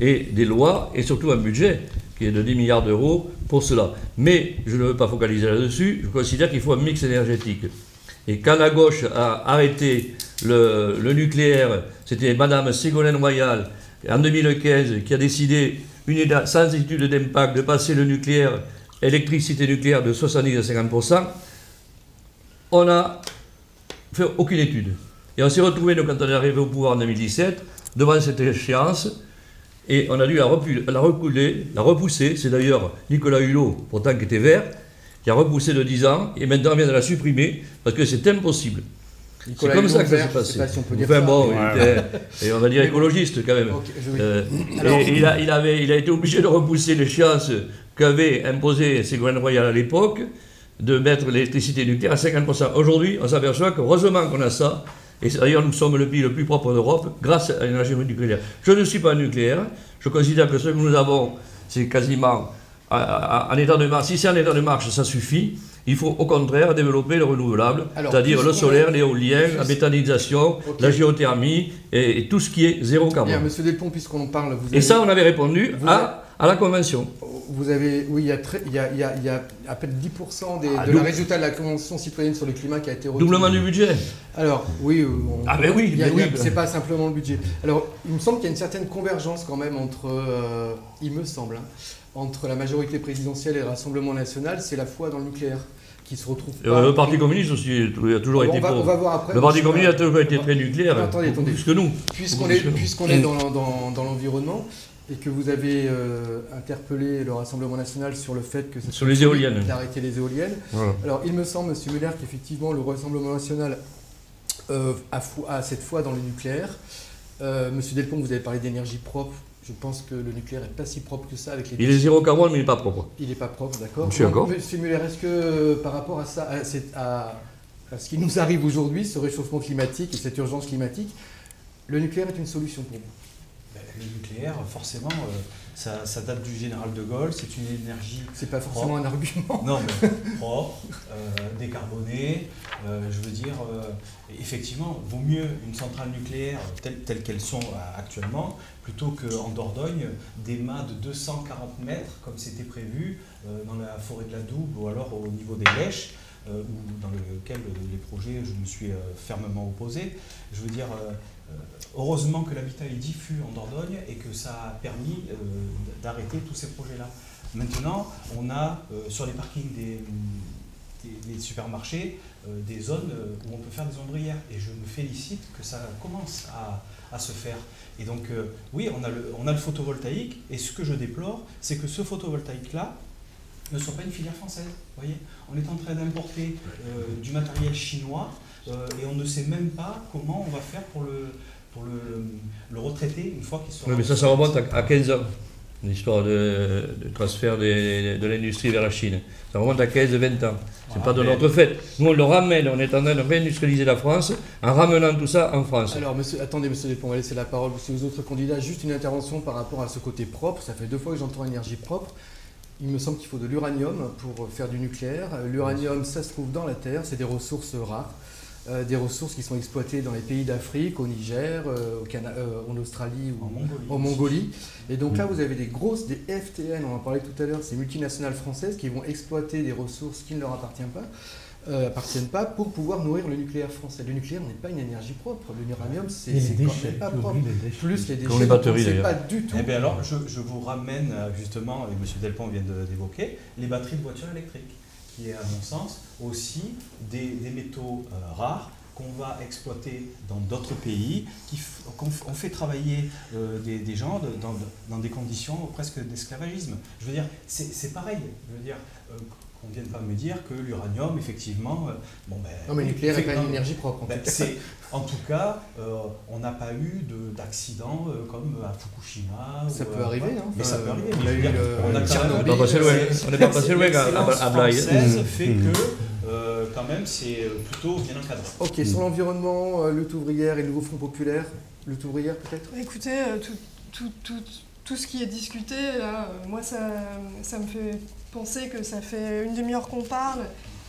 et des lois, et surtout un budget qui est de 10 milliards d'euros pour cela. Mais je ne veux pas focaliser là-dessus, je considère qu'il faut un mix énergétique. Et quand la gauche a arrêté le nucléaire, c'était Madame Ségolène Royal, en 2015, qui a décidé, sans étude d'impact, de passer le nucléaire, électricité nucléaire de 70 à 50%, on n'a fait aucune étude. Et on s'est retrouvé, quand on est arrivé au pouvoir en 2017, devant cette échéance, et on a dû la repousser. C'est d'ailleurs Nicolas Hulot, pourtant qui était vert, qui a repoussé de 10 ans, et maintenant on vient de la supprimer, parce que c'est impossible. C'est comme ça que ça s'est passé. Pas si on peut dire enfin ça, bon, mais... et on va dire écologiste quand même. Okay, alors... Et il a été obligé de repousser l'échéance qu'avait imposée Ségolène Royal à l'époque, de mettre l'électricité nucléaire à 50%. Aujourd'hui, on s'aperçoit qu'heureusement qu'on a ça, et d'ailleurs nous sommes le pays le plus propre d'Europe grâce à l'énergie nucléaire. Je ne suis pas nucléaire, je considère que ce que nous avons, c'est quasiment en état de marche. Si c'est en état de marche, ça suffit. Il faut au contraire développer le renouvelable, c'est-à-dire le solaire, l'éolien, la méthanisation, la géothermie et tout ce qui est zéro carbone. Bien, Monsieur Delpont, puisqu'on en parle, vous avez... Et ça, on avait répondu à la Convention. Vous avez, oui, il y a à peine 10% de la résultat de la Convention citoyenne sur le climat qui a été retenu. Doublement du budget. Alors, oui, c'est pas simplement le budget. Alors, il me semble qu'il y a une certaine convergence quand même entre, il me semble, entre la majorité présidentielle et le Rassemblement national, c'est la foi dans le nucléaire qui se retrouve pas. Le Parti communiste aussi a toujours été on va voir après. Le Parti communiste a toujours été très nucléaire, attendez. plus que nous. Puisqu'on est dans l'environnement, et que vous avez interpellé le Rassemblement national sur le fait que sur les éoliennes, d'arrêter les éoliennes. Voilà. Alors il me semble, M. Muller, qu'effectivement le Rassemblement national a cette foi dans le nucléaire. M. Delpont, vous avez parlé d'énergie propre. Je pense que le nucléaire n'est pas si propre que ça avec les... Il est zéro carbone, mais il n'est pas propre. Il n'est pas propre, d'accord. Je suis d'accord. M. Muller, est-ce que par rapport à ça, à ce qui nous arrive aujourd'hui, ce réchauffement climatique et cette urgence climatique, le nucléaire est une solution pour vous? Le nucléaire, forcément, ça date du général de Gaulle, c'est une énergie... C'est pas forcément un argument. Non, mais propre, décarbonée, je veux dire, effectivement, vaut mieux une centrale nucléaire telle qu'elles sont actuellement, plutôt qu'en Dordogne, des mâts de 240 mètres, comme c'était prévu, dans la forêt de la Doubs, ou alors au niveau des Lèches, dans lequel les projets, je me suis fermement opposé. Je veux dire... heureusement que l'habitat est diffus en Dordogne et que ça a permis d'arrêter tous ces projets-là. Maintenant, on a sur les parkings des supermarchés des zones où on peut faire des ombrières. Et je me félicite que ça commence à se faire. Et donc, oui, on a le photovoltaïque. Et ce que je déplore, c'est que ce photovoltaïque-là ne soit pas une filière française. Vous voyez, on est en train d'importer du matériel chinois et on ne sait même pas comment on va faire pour le retraiter une fois qu'il sera... Oui, mais ça remonte à 15 ans, l'histoire de transfert de l'industrie vers la Chine. Ça remonte à 15-20 ans. C'est pas de notre fait. Nous, on le ramène, on est en train de réindustrialiser la France en ramenant tout ça en France. Alors, attendez, monsieur Delpont, on va laisser la parole aux autres candidats. Juste une intervention par rapport à ce côté propre. Ça fait 2 fois que j'entends énergie propre. Il me semble qu'il faut de l'uranium pour faire du nucléaire. L'uranium, ça se trouve dans la terre, c'est des ressources rares. Des ressources qui sont exploitées dans les pays d'Afrique, au Niger, en Australie ou en Mongolie. Et donc là, vous avez des FTN, on en parlait tout à l'heure, ces multinationales françaises qui vont exploiter des ressources qui ne leur appartiennent pas pour pouvoir nourrir le nucléaire français. Le nucléaire n'est pas une énergie propre. L'uranium, c'est quand même pas propre. Plus les déchets, les batteries, c'est pas du tout. Eh bien alors, je vous ramène justement, et M. Delpont vient d'évoquer, les batteries de voitures électriques, qui est à mon sens aussi des métaux rares qu'on va exploiter dans d'autres pays, qu'on fait travailler des gens dans des conditions presque d'esclavagisme. Je veux dire, c'est pareil. Je veux dire, qu'on ne vienne pas me dire que l'uranium, effectivement, non, mais le nucléaire n'est pas une énergie propre. En tout cas, on n'a pas eu d'accident comme à Fukushima. Ça peut arriver, hein. Mais ça peut arriver. On a eu on n'est pas passé loin à Blaye. Fait que quand même, c'est plutôt bien encadré. Ok, sur l'environnement, lutte ouvrière et le nouveau Front populaire, lutte ouvrière peut-être. Écoutez, tout ce qui est discuté, là, moi ça me fait penser que ça fait une demi-heure qu'on parle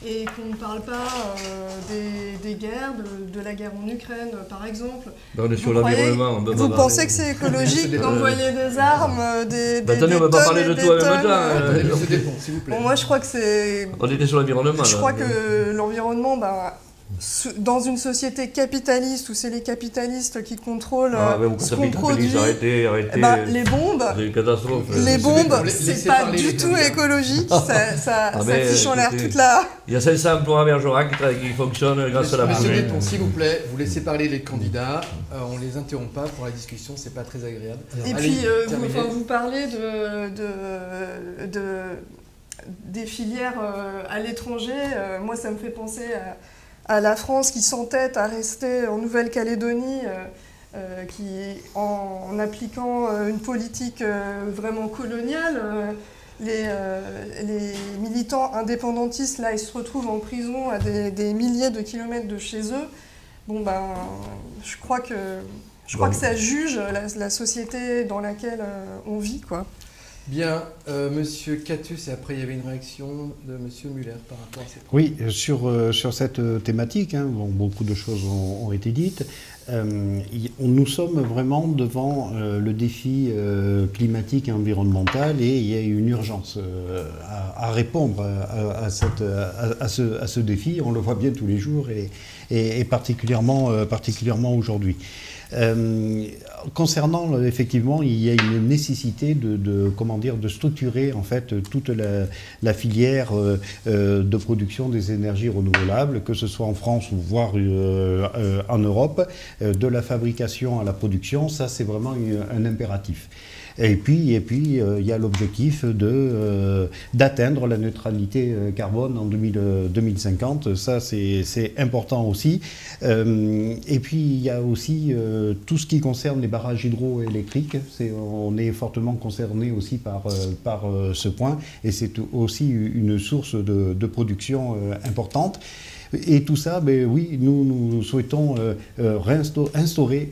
et qu'on ne parle pas des guerres, de la guerre en Ukraine par exemple. On est sur l'environnement. Vous pensez que c'est écologique d'envoyer des armes, attendez, on ne va pas parler de tout en même temps. S'il vous plaît. Bon, moi je crois que c'est... On était sur l'environnement. Je crois que l'environnement... dans une société capitaliste où c'est les capitalistes qui contrôlent ce qu'on produit, arrêtez, les bombes, c'est pas du tout écologique, ça fiche en l'air toute la... Il y a 500 emplois à Bergerac qui fonctionnent grâce à la Monsieur Déton, s'il vous plaît, vous laissez parler les candidats, on les interrompt pas pour la discussion, c'est pas très agréable. Et puis, vous parlez des filières à l'étranger, moi ça me fait penser à la France qui s'entête à rester en Nouvelle-Calédonie, qui, en appliquant une politique vraiment coloniale, les militants indépendantistes, là, ils se retrouvent en prison à des milliers de kilomètres de chez eux. Bon, je crois que ça juge la société dans laquelle on vit, quoi. Bien, Monsieur Catus, et après il y avait une réaction de Monsieur Muller par rapport à cette... Oui, sur cette thématique, beaucoup de choses ont été dites. Nous sommes vraiment devant le défi climatique et environnemental et il y a une urgence à répondre à ce défi. On le voit bien tous les jours et particulièrement aujourd'hui. Concernant effectivement, il y a une nécessité de structurer en fait toute la filière de production des énergies renouvelables, que ce soit en France ou voire en Europe, de la fabrication à la production. Ça, c'est vraiment un impératif. Et puis il y a l'objectif d'atteindre la neutralité carbone en 2050. Ça, c'est important aussi. Et puis, il y a aussi tout ce qui concerne les barrages hydroélectriques. On est fortement concerné aussi par ce point. Et c'est aussi une source de production importante. Et tout ça, oui, nous souhaitons réinstaurer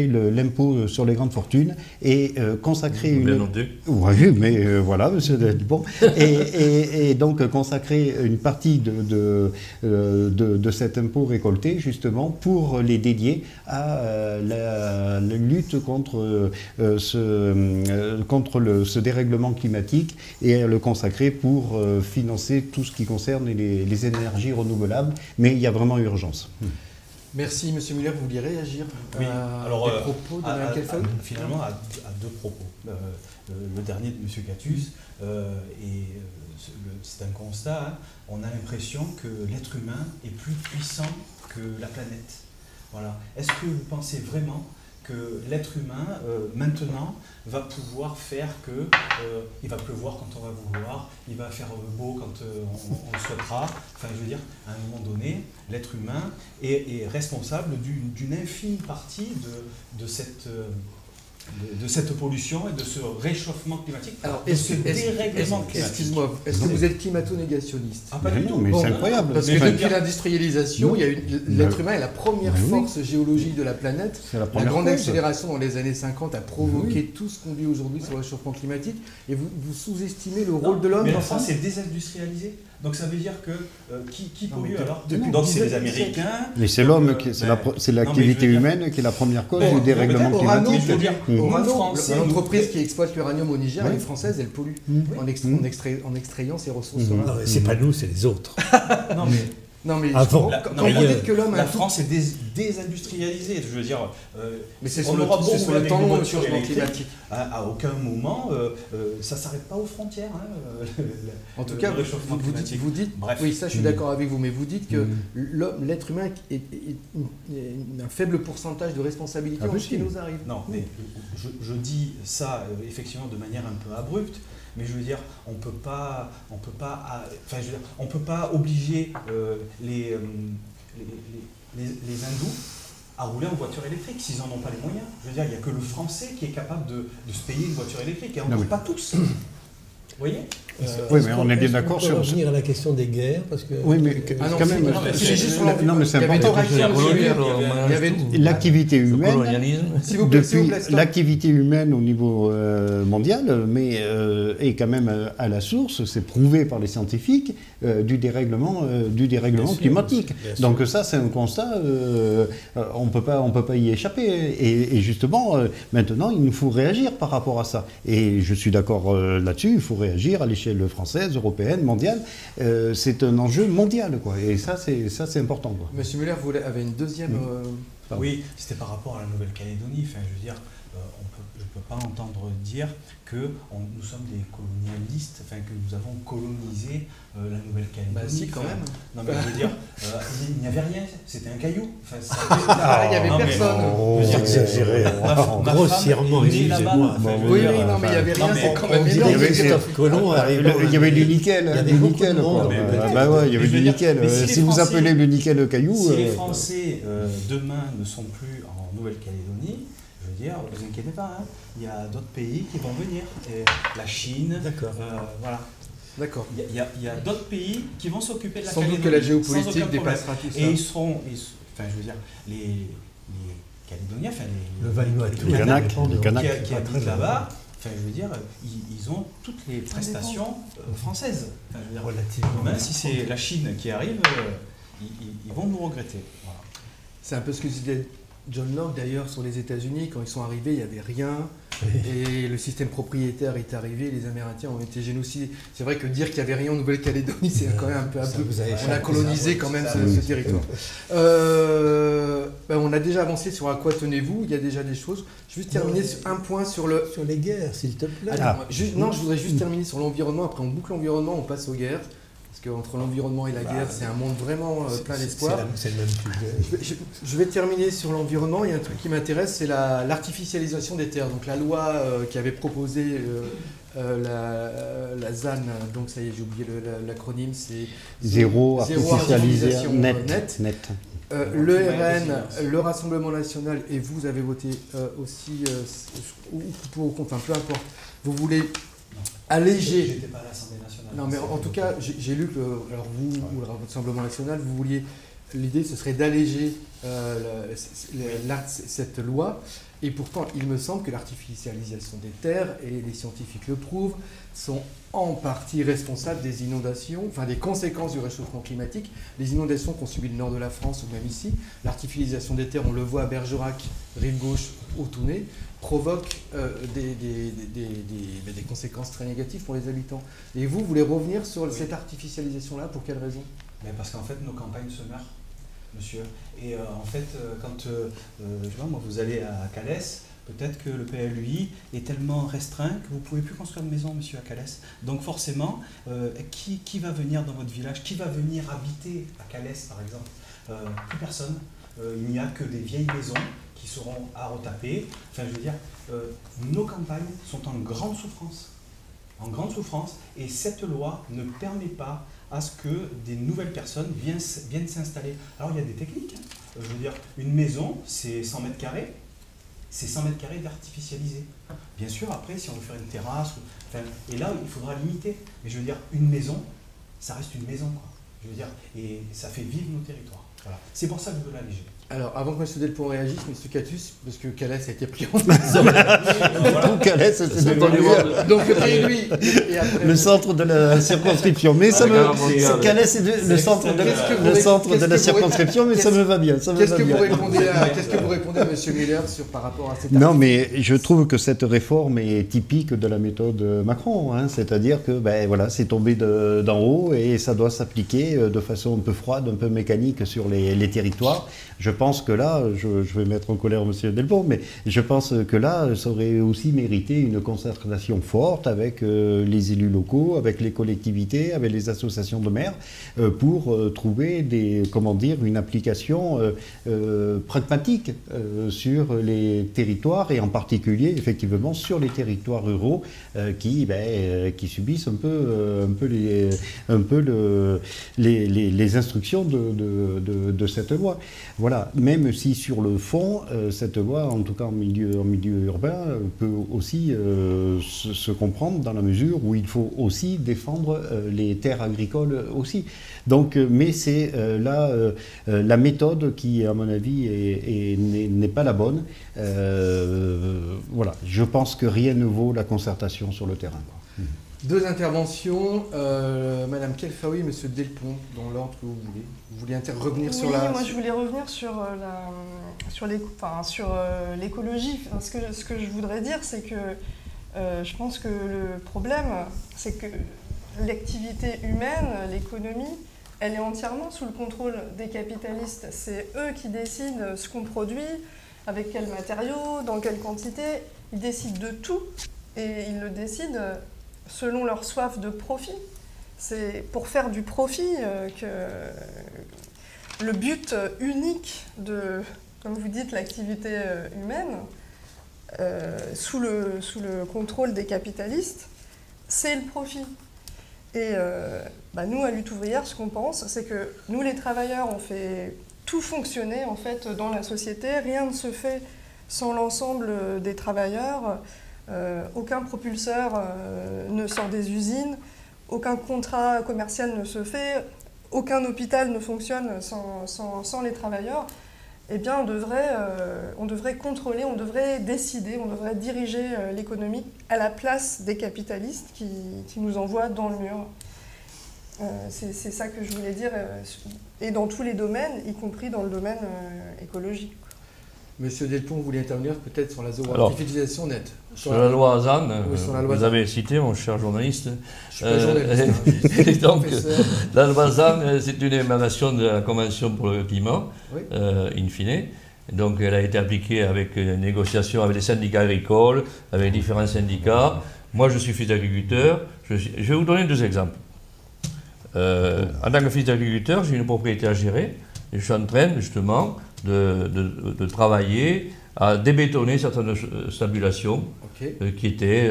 l'impôt sur les grandes fortunes et consacrer Oui, mais voilà, monsieur Delpont. Et donc consacrer une partie de cet impôt récolté, justement, pour les dédier à la lutte contre ce dérèglement climatique et à le consacrer pour financer tout ce qui concerne les énergies renouvelables, mais il y a vraiment urgence. Merci, Monsieur Muller. Vous vouliez réagir oui. Alors, des propos de Mme Kelfel ? Finalement, à deux propos. Le dernier de M. Catus, c'est un constat, on a l'impression que l'être humain est plus puissant que la planète. Voilà. Est-ce que vous pensez vraiment que l'être humain, maintenant, va pouvoir faire que il va pleuvoir quand on va vouloir, il va faire beau quand on le souhaitera. Enfin, je veux dire, à un moment donné, l'être humain est responsable d'une infime partie de cette pollution et de ce réchauffement climatique. Alors, excuse-moi, est-ce que vous êtes climato-négationniste ? Pas du tout. Mais c'est incroyable. Parce que depuis l'industrialisation, l'être humain est la première force géologique de la planète. La grande accélération dans les années 50 a provoqué tout ce qu'on vit aujourd'hui sur le réchauffement climatique. Et vous sous-estimez le rôle de l'homme dans ça ? Mais c'est désindustrialisé. Donc ça veut dire que qui pollue alors ? Donc c'est les Américains. Mais c'est l'homme, c'est l'activité humaine qui est la première cause du dérèglement climatique. L'entreprise qui exploite l'uranium au Niger, elle est française, elle pollue en extrayant ses ressources. Non, mais c'est pas nous, c'est les autres. Non mais avant, quand vous dites que l'homme la France est désindustrialisée, je veux dire. Mais c'est sur le temps long le changement climatique. À aucun moment, ça ne s'arrête pas aux frontières. En tout cas, vous dites oui, ça je suis d'accord avec vous, mais vous dites que l'être humain a un faible pourcentage de responsabilité en ce qui nous arrive. Non, mais je dis ça effectivement de manière un peu abrupte, Mais je veux dire, on peut pas obliger les hindous à rouler en voiture électrique s'ils n'en ont pas les moyens. Je veux dire, il n'y a que le français qui est capable de se payer une voiture électrique, et encore pas tous. Vous voyez Oui, mais on est bien d'accord sur... On peut revenir à la question des guerres, parce que... Oui, mais quand même... Non, mais c'est important. L'activité humaine, depuis l'activité humaine au niveau mondial, mais est quand même à la source, c'est prouvé par les scientifiques, du dérèglement climatique. Donc ça, c'est un constat, on peut pas y échapper. Et justement, maintenant, il nous faut réagir par rapport à ça. Et je suis d'accord là-dessus, il faut réagir à l'échelle française, européenne, mondiale. C'est un enjeu mondial, quoi. Et ça, c'est important, quoi. Monsieur Muller, vous avez une deuxième... Oui, c'était par rapport à la Nouvelle-Calédonie. Enfin, je veux dire, je ne peux pas entendre dire que nous sommes des colonialistes, enfin que nous avons colonisé la Nouvelle-Calédonie. Bah si, quand même. Non, mais je veux dire, il n'y avait rien, c'était un caillou. Enfin, il n'y avait personne. Vous exagérez grossièrement, excusez-moi. Oui, non, mais il n'y avait rien, c'est quand même énorme. Il y avait du nickel. Il y avait du nickel. Si vous appelez le nickel caillou... Si les Français, demain, ne sont plus en Nouvelle-Calédonie, je veux dire, vous inquiétez pas, hein, il y a d'autres pays qui vont venir. Et la Chine, voilà. D'accord. Il y a d'autres pays qui vont s'occuper de la Sans Calédonie. doute que la géopolitique dépassera tout ça. Et ils seront, enfin je veux dire, les Calédoniens, enfin le Vanuatu, les Kanaks qui habitent là-bas, enfin je veux dire, ils ont toutes les prestations françaises. Enfin, je veux dire, relativement. Même si c'est la Chine qui arrive, ils vont nous regretter. Voilà. C'est un peu ce que disait John Locke d'ailleurs sur les États-Unis. Quand ils sont arrivés, il n'y avait rien. Et le système propriétaire est arrivé, les Amérindiens ont été génocidés. C'est vrai que dire qu'il n'y avait rien en Nouvelle-Calédonie, c'est quand même un peu... On a colonisé quand même ce territoire. On a déjà avancé sur à quoi tenez-vous, il y a déjà des choses. Je vais juste terminer sur un point sur le... Sur les guerres, s'il te plaît. Non, je voudrais juste terminer sur l'environnement. Après, on boucle l'environnement, on passe aux guerres. Parce qu'entre l'environnement et la guerre, c'est un monde vraiment plein d'espoir. C'est le même sujet. Je vais terminer sur l'environnement. Il y a un truc qui m'intéresse, c'est l'artificialisation des terres. Donc la loi qui avait proposé la ZAN, donc ça y est, j'ai oublié l'acronyme, c'est Zéro artificialisation net. Le RN, le Rassemblement National, et vous avez voté aussi, enfin peu importe, vous voulez alléger... J'étais pas à l'Assemblée nationale. Non, mais en tout cas, j'ai lu que alors vous, ou le Rassemblement National, vous vouliez... L'idée, ce serait d'alléger cette loi. Et pourtant, il me semble que l'artificialisation des terres, et les scientifiques le prouvent, sont en partie responsables des inondations, enfin des conséquences du réchauffement climatique. Les inondations qu'ont subi le nord de la France ou même ici, l'artificialisation des terres, on le voit à Bergerac, rive gauche, au Tounet, provoque des conséquences très négatives pour les habitants. Et vous voulez revenir sur cette artificialisation-là, pour quelle raison? Mais parce qu'en fait, nos campagnes se meurent, monsieur. Et en fait, quand moi, vous allez à Calès, peut-être que le PLUI est tellement restreint que vous ne pouvez plus construire de maison, monsieur, à Calès. Donc forcément, qui va venir dans votre village? Qui va venir habiter à Calès, par exemple? Plus personne. Il n'y a que des vieilles maisons qui seront à retaper. Enfin, je veux dire, nos campagnes sont en grande souffrance. En grande souffrance. Et cette loi ne permet pas à ce que des nouvelles personnes viennent s'installer. Alors, il y a des techniques. Je veux dire, une maison, c'est 100 mètres carrés. C'est 100 mètres carrés d'artificialiser. Bien sûr, après, si on veut faire une terrasse, et là, il faudra limiter. Mais je veux dire, une maison, ça reste une maison, quoi. Je veux dire, et ça fait vivre nos territoires. Voilà. C'est pour ça que je veux l'alléger. Alors, avant que M. Delpont réagisse, M. Catus, parce que Calès a été pris en Calès, c'est devenu donc lui et après, le centre de la circonscription. Mais ça me... Calès est le centre de la circonscription, mais ça me va bien. Qu'est-ce que vous répondez à M. Miller par rapport à cette... Non, mais je trouve que cette réforme est typique de la méthode Macron. Hein, c'est-à-dire que c'est tombé d'en haut et ça doit s'appliquer de façon un peu froide, un peu mécanique sur les territoires. Je pense que là, je vais mettre en colère M. Delpont, mais je pense que là, ça aurait aussi mérité une concertation forte avec les élus locaux, avec les collectivités, avec les associations de maires, pour trouver une application pragmatique sur les territoires, et en particulier, effectivement, sur les territoires ruraux qui subissent un peu les instructions de cette loi. Voilà, même si sur le fond, cette loi, en tout cas en milieu urbain, peut aussi se comprendre dans la mesure où il faut aussi défendre les terres agricoles aussi. Donc, mais c'est là la méthode qui, à mon avis, n'est pas la bonne. Voilà, je pense que rien ne vaut la concertation sur le terrain, quoi. Deux interventions, Madame Kelfaoui, Monsieur Delpont, dans l'ordre que vous voulez. Vous voulez revenir sur la... Oui, moi je voulais revenir sur l'écologie. Ce que je voudrais dire, c'est que je pense que le problème, c'est que l'activité humaine, l'économie, elle est entièrement sous le contrôle des capitalistes. C'est eux qui décident ce qu'on produit, avec quels matériaux, dans quelle quantité. Ils décident de tout, et ils le décident selon leur soif de profit. C'est pour faire du profit que le but unique de, comme vous dites, l'activité humaine, sous le contrôle des capitalistes, c'est le profit. Et nous, à Lutte ouvrière, ce qu'on pense, c'est que nous, les travailleurs, on fait tout fonctionner en fait dans la société. Rien ne se fait sans l'ensemble des travailleurs. Aucun propulseur ne sort des usines, aucun contrat commercial ne se fait, aucun hôpital ne fonctionne sans les travailleurs. Eh bien, on devrait contrôler, on devrait décider, on devrait diriger l'économie à la place des capitalistes qui nous envoient dans le mur. C'est ça que je voulais dire, et dans tous les domaines, y compris dans le domaine écologique. Monsieur Delpont, vous voulez intervenir peut-être sur la zooartificialisation nette. Sur la loi ZAN, vous ZAN. Avez cité, mon cher journaliste. Je suis pas journaliste. Donc, la loi ZAN, c'est une émanation de la Convention pour le climat, oui. In fine. Donc, elle a été appliquée avec une négociation avec les syndicats agricoles, avec différents syndicats. Moi, je suis fils d'agriculteur. Je vais vous donner deux exemples. En tant que fils d'agriculteur, j'ai une propriété à gérer. Et je suis en train, justement, de travailler à débétonner certaines stabulations qui étaient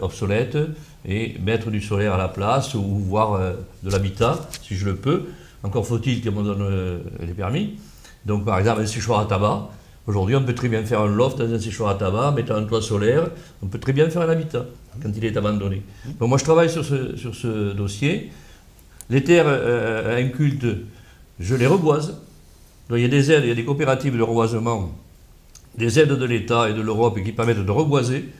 obsolètes et mettre du solaire à la place ou voire de l'habitat, si je le peux. Encore faut-il qu'on me donne les permis. Donc, par exemple, un séchoir à tabac. Aujourd'hui, on peut très bien faire un loft dans un séchoir à tabac, mettre un toit solaire. On peut très bien faire un habitat quand il est abandonné. Donc, moi, je travaille sur ce dossier. Les terres incultes, je les reboise. Donc, il y a des aides, il y a des coopératives de reboisement, des aides de l'État et de l'Europe qui permettent de reboiser,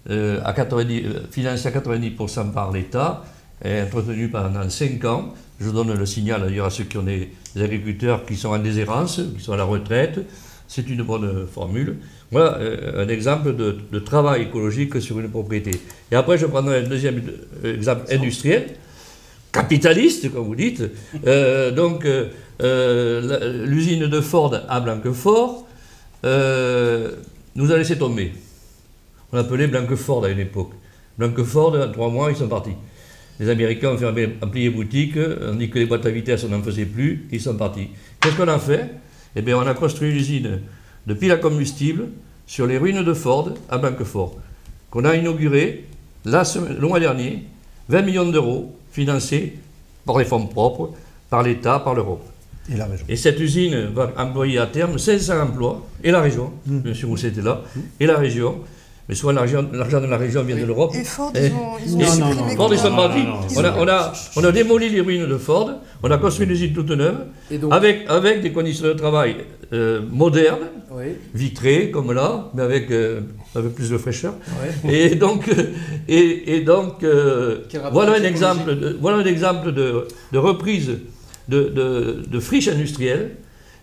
financées à 90% par l'État, et entretenues pendant 5 ans. Je donne le signal d'ailleurs à ceux qui ont des agriculteurs qui sont en déshérence, qui sont à la retraite. C'est une bonne formule. Voilà un exemple de travail écologique sur une propriété. Et après, je prendrai un deuxième exemple industriel, capitaliste, comme vous dites. L'usine de Ford à Blanquefort nous a laissé tomber. On l'appelait Blanquefort à une époque. Blanquefort, en 3 mois, ils sont partis. Les Américains ont fermé plié boutique, on dit que les boîtes à vitesse, on n'en faisait plus, ils sont partis. Qu'est-ce qu'on a fait? Eh bien, on a construit une usine de piles à combustible sur les ruines de Ford à Blanquefort, qu'on a inaugurée le mois dernier, 20 millions d'euros, financés par les fonds propres, par l'État, par l'Europe. Et la région. Et cette usine va employer à terme 500 emplois, et la région, bien sûr, vous c'était là, et la région. Mais souvent l'argent de la région vient de l'Europe. Et Ford, ils ont supprimé. Ford, ils sont partis. On a démoli les ruines de Ford, on a construit une usine toute neuve, avec des conditions de travail modernes, vitrées comme là, mais avec plus de fraîcheur. Et donc, voilà un exemple de reprise de friches industrielles.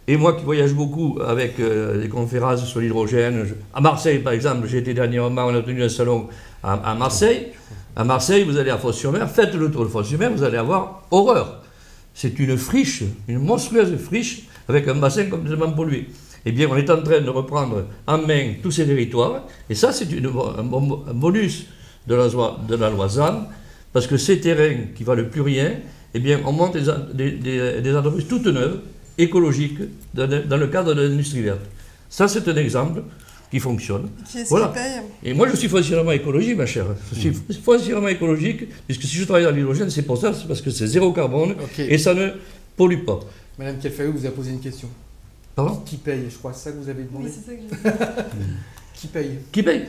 Et moi qui voyage beaucoup avec des conférences sur l'hydrogène, à Marseille par exemple, j'ai été dernièrement, on a tenu un salon à Marseille. À Marseille, vous allez à Fos-sur-Mer, faites le tour de Fos-sur-Mer, vous allez avoir horreur. C'est une friche, une monstrueuse friche avec un bassin complètement pollué. Eh bien, on est en train de reprendre en main tous ces territoires, et ça, c'est un bonus de la loi ZAN, parce que ces terrains qui valent plus rien, eh bien, on monte des entreprises toutes neuves, écologiques, dans le cadre de l'industrie verte. Ça, c'est un exemple qui fonctionne. Qui est-ce Voilà. qui paye? Et moi, je suis foncièrement écologique, ma chère. Je suis foncièrement écologique, puisque si je travaille dans l'hydrogène, c'est pour ça, c'est parce que c'est zéro carbone, Ok. et ça ne pollue pas. Madame Kelfaoui vous a posé une question. Pardon? Qui paye? Je crois que c'est ça que vous avez demandé. Oui, c'est ça que j'ai dit. Qui paye? Qui paye?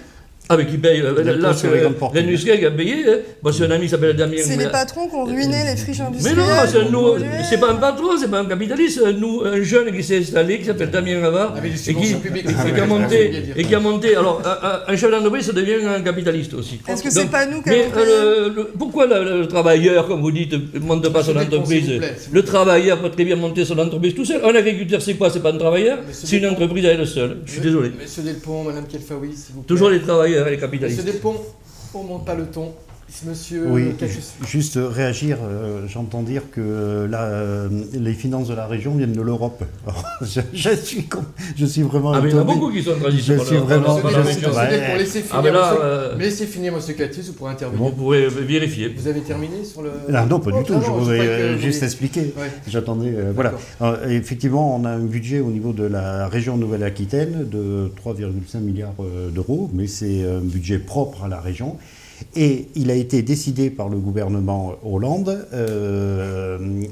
Ah, mais qui paye? Là, sur les grandes fortunes. l'industrie qui a payé, hein. Moi, c'est un ami qui s'appelle Damien. C'est les patrons qui ont ruiné les friches Mais industrielles. non, c'est pas un patron, c'est pas un capitaliste, c'est un jeune qui s'est installé, qui s'appelle Damien Ravard, Avec des et qui, subventions publiques. et qui a monté. Alors, un chef d'entreprise, ça devient un capitaliste aussi. Est-ce que Donc, c'est pas nous qui mais avons payé? pourquoi le travailleur, comme vous dites, ne monte pas son Monsieur Delpont, entreprise? s'il vous plaît, s'il vous Le plaît. travailleur peut très bien monter son entreprise tout seul. Un agriculteur, c'est quoi? C'est pas un travailleur, Monsieur c'est une Delpont. entreprise à elle seule. Je suis désolé. Monsieur Delpont, Madame Kelfaoui, s'il vous plaît. Toujours les travailleurs et les Monsieur capitalistes. Delpont, on ne monte pas le ton. Monsieur Oui, Cachus. juste réagir, j'entends dire que les finances de la région viennent de l'Europe. Alors, je suis vraiment Ah, mais il y en a étonné. beaucoup qui sont en transition. Je par suis la- vraiment- par la Monsieur région. Delpont, Ouais. laissez Ah, mais finir. là, Mais laissez finir, Monsieur Cachus, vous pourrez intervenir. vous pouvez vérifier. Vous avez terminé sur le. Ah non, pas du tout, non, je non, voudrais croyais que vous juste vouliez- expliquer. Ouais. J'attendais. Voilà. Alors, effectivement, on a un budget au niveau de la région Nouvelle-Aquitaine de 3,5 milliards d'euros, mais c'est un budget propre à la région. Et il a été décidé par le gouvernement Hollande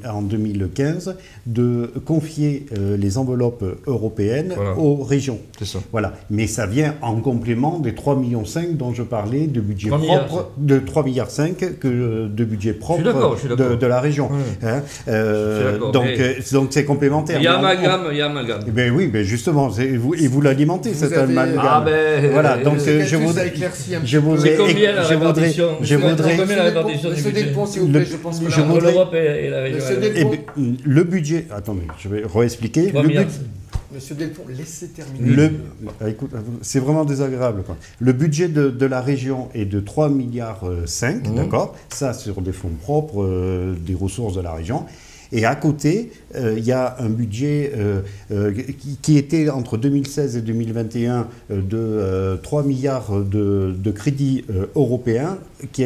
en 2015 de confier les enveloppes européennes Voilà. aux régions. C'est ça. Voilà. Mais ça vient en complément des 3,5 millions dont je parlais de budget 3 milliards, propre, de 3,5 milliards que de budget propre d'accord, je suis d'accord. de la région. Ouais. Hein, d'accord, donc mais- donc c'est complémentaire. Il y a Mais amalgame, il y a amalgame. Eh ben oui, ben justement, et vous l'alimentez, Vous cet avez- amalgame. Ah ben, Voilà, donc Monsieur je Cachus a voudrais... éclairci un petit Je peu. voudrais... C'est combien la je voudrais... répartition Je voudrais... Combien la répartition du Monsieur budget? Delpont, s'il vous plaît, je pense que je là, Entre voudrais- l'Europe et la région. Monsieur Eh ben, le budget... Attendez, je vais réexpliquer. 3 Le milliards. budget... Monsieur Delpont, laissez terminer. Écoute, c'est vraiment désagréable, quoi. Le budget de la région est de 3,5 milliards, d'accord? Ça, sur des fonds propres, des ressources de la région. Et à côté, il y a un budget qui était entre 2016 et 2021 de 3 milliards de crédits européens qui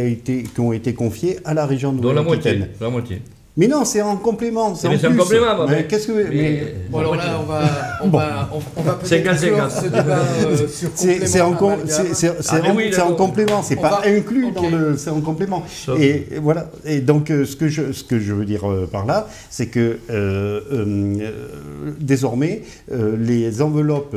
ont été confiés à la région de Dont la Nouvelle-Aquitaine. moitié. La moitié. Mais non, c'est en complément. C'est Mais en c'est un plus. complément, Mais mais- qu'est-ce que... mais- Bon, alors là, on va peut-être 50-50. clore ce débat sur C'est en, complément amalgame. Ah, mais oui, c'est en d'accord. complément, c'est On pas va- inclus ok. dans le, c'est en complément. Ça. Et voilà. Et donc ce que je veux dire par là, c'est que désormais les enveloppes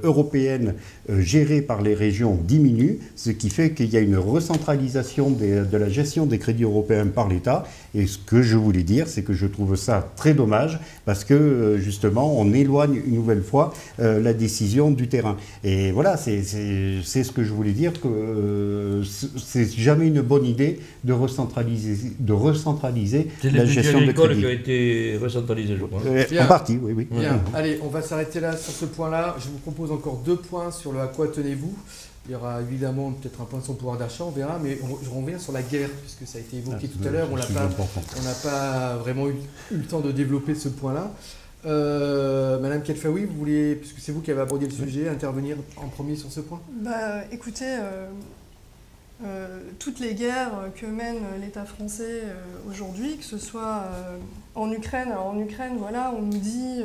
européennes gérées par les régions diminuent, ce qui fait qu'il y a une recentralisation de la gestion des crédits européens par l'État. Et ce que je voulais dire, c'est que je trouve ça très dommage parce que justement on éloigne une nouvelle fois la décision du terrain. Et voilà, c'est ce que je voulais dire, que c'est jamais une bonne idée de recentraliser C'est les la budgets gestion de agricoles crédit. qui ont été recentralisés, je crois. Bien. En partie, oui, oui. Bien, allez, on va s'arrêter là sur ce point-là. Je vous propose encore 2 points sur le à quoi tenez-vous. Il y aura évidemment peut-être un point sur le pouvoir d'achat, on verra, mais je reviens sur la guerre, puisque ça a été évoqué tout à l'heure. On n'a pas vraiment eu le temps de développer ce point-là. Madame Kelfaoui, vous vouliez, puisque c'est vous qui avez abordé le sujet, intervenir en premier sur ce point? Bah, écoutez, toutes les guerres que mène l'État français aujourd'hui, que ce soit en Ukraine, alors en Ukraine, voilà, on nous dit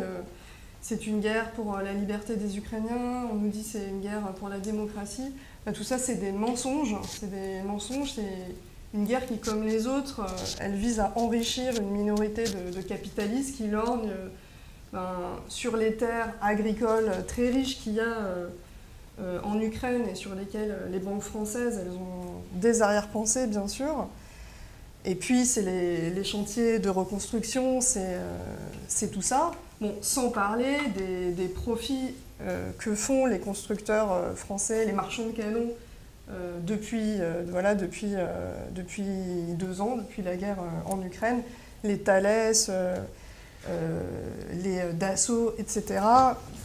c'est une guerre pour la liberté des Ukrainiens, on nous dit c'est une guerre pour la démocratie. Bah, tout ça, c'est des mensonges. C'est des mensonges, c'est une guerre qui, comme les autres, elle vise à enrichir une minorité de capitalistes qui lorgnent sur les terres agricoles très riches qu'il y a en Ukraine et sur lesquelles les banques françaises, elles ont des arrière-pensées, bien sûr. Et puis, c'est les chantiers de reconstruction, c'est tout ça. Bon, sans parler des profits que font les constructeurs français, les marchands de canons, depuis 2 ans, depuis la guerre en Ukraine, les Thales, les Dassault, etc.,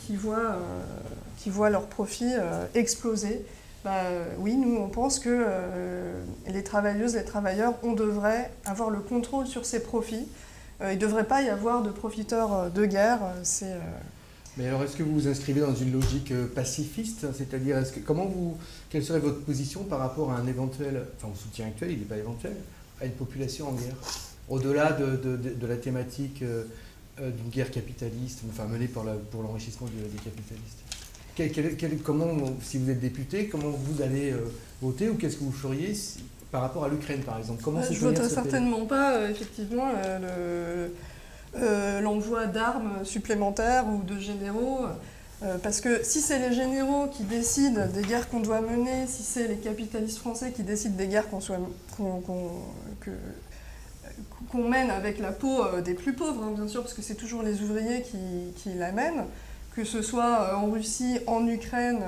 qui voient leurs profits exploser. Oui, nous, on pense que les travailleuses, les travailleurs, on devrait avoir le contrôle sur ces profits. il ne devrait pas y avoir de profiteurs de guerre. Mais alors, est-ce que vous vous inscrivez dans une logique pacifiste? C'est-à-dire, quelle serait votre position par rapport à un éventuel, au soutien actuel, il n'est pas éventuel, à une population en guerre? Au-delà de la thématique d'une guerre capitaliste, menée pour l'enrichissement des capitalistes. Comment, si vous êtes député, comment vous allez voter, ou qu'est-ce que vous feriez par rapport à l'Ukraine, par exemple? Comment je ne voterai certainement pas, effectivement, l'envoi d'armes supplémentaires ou de généraux, parce que si c'est les généraux qui décident des guerres qu'on doit mener, si c'est les capitalistes français qui décident des guerres qu'on mène avec la peau des plus pauvres, bien sûr, parce que c'est toujours les ouvriers qui la mènent, que ce soit en Russie, en Ukraine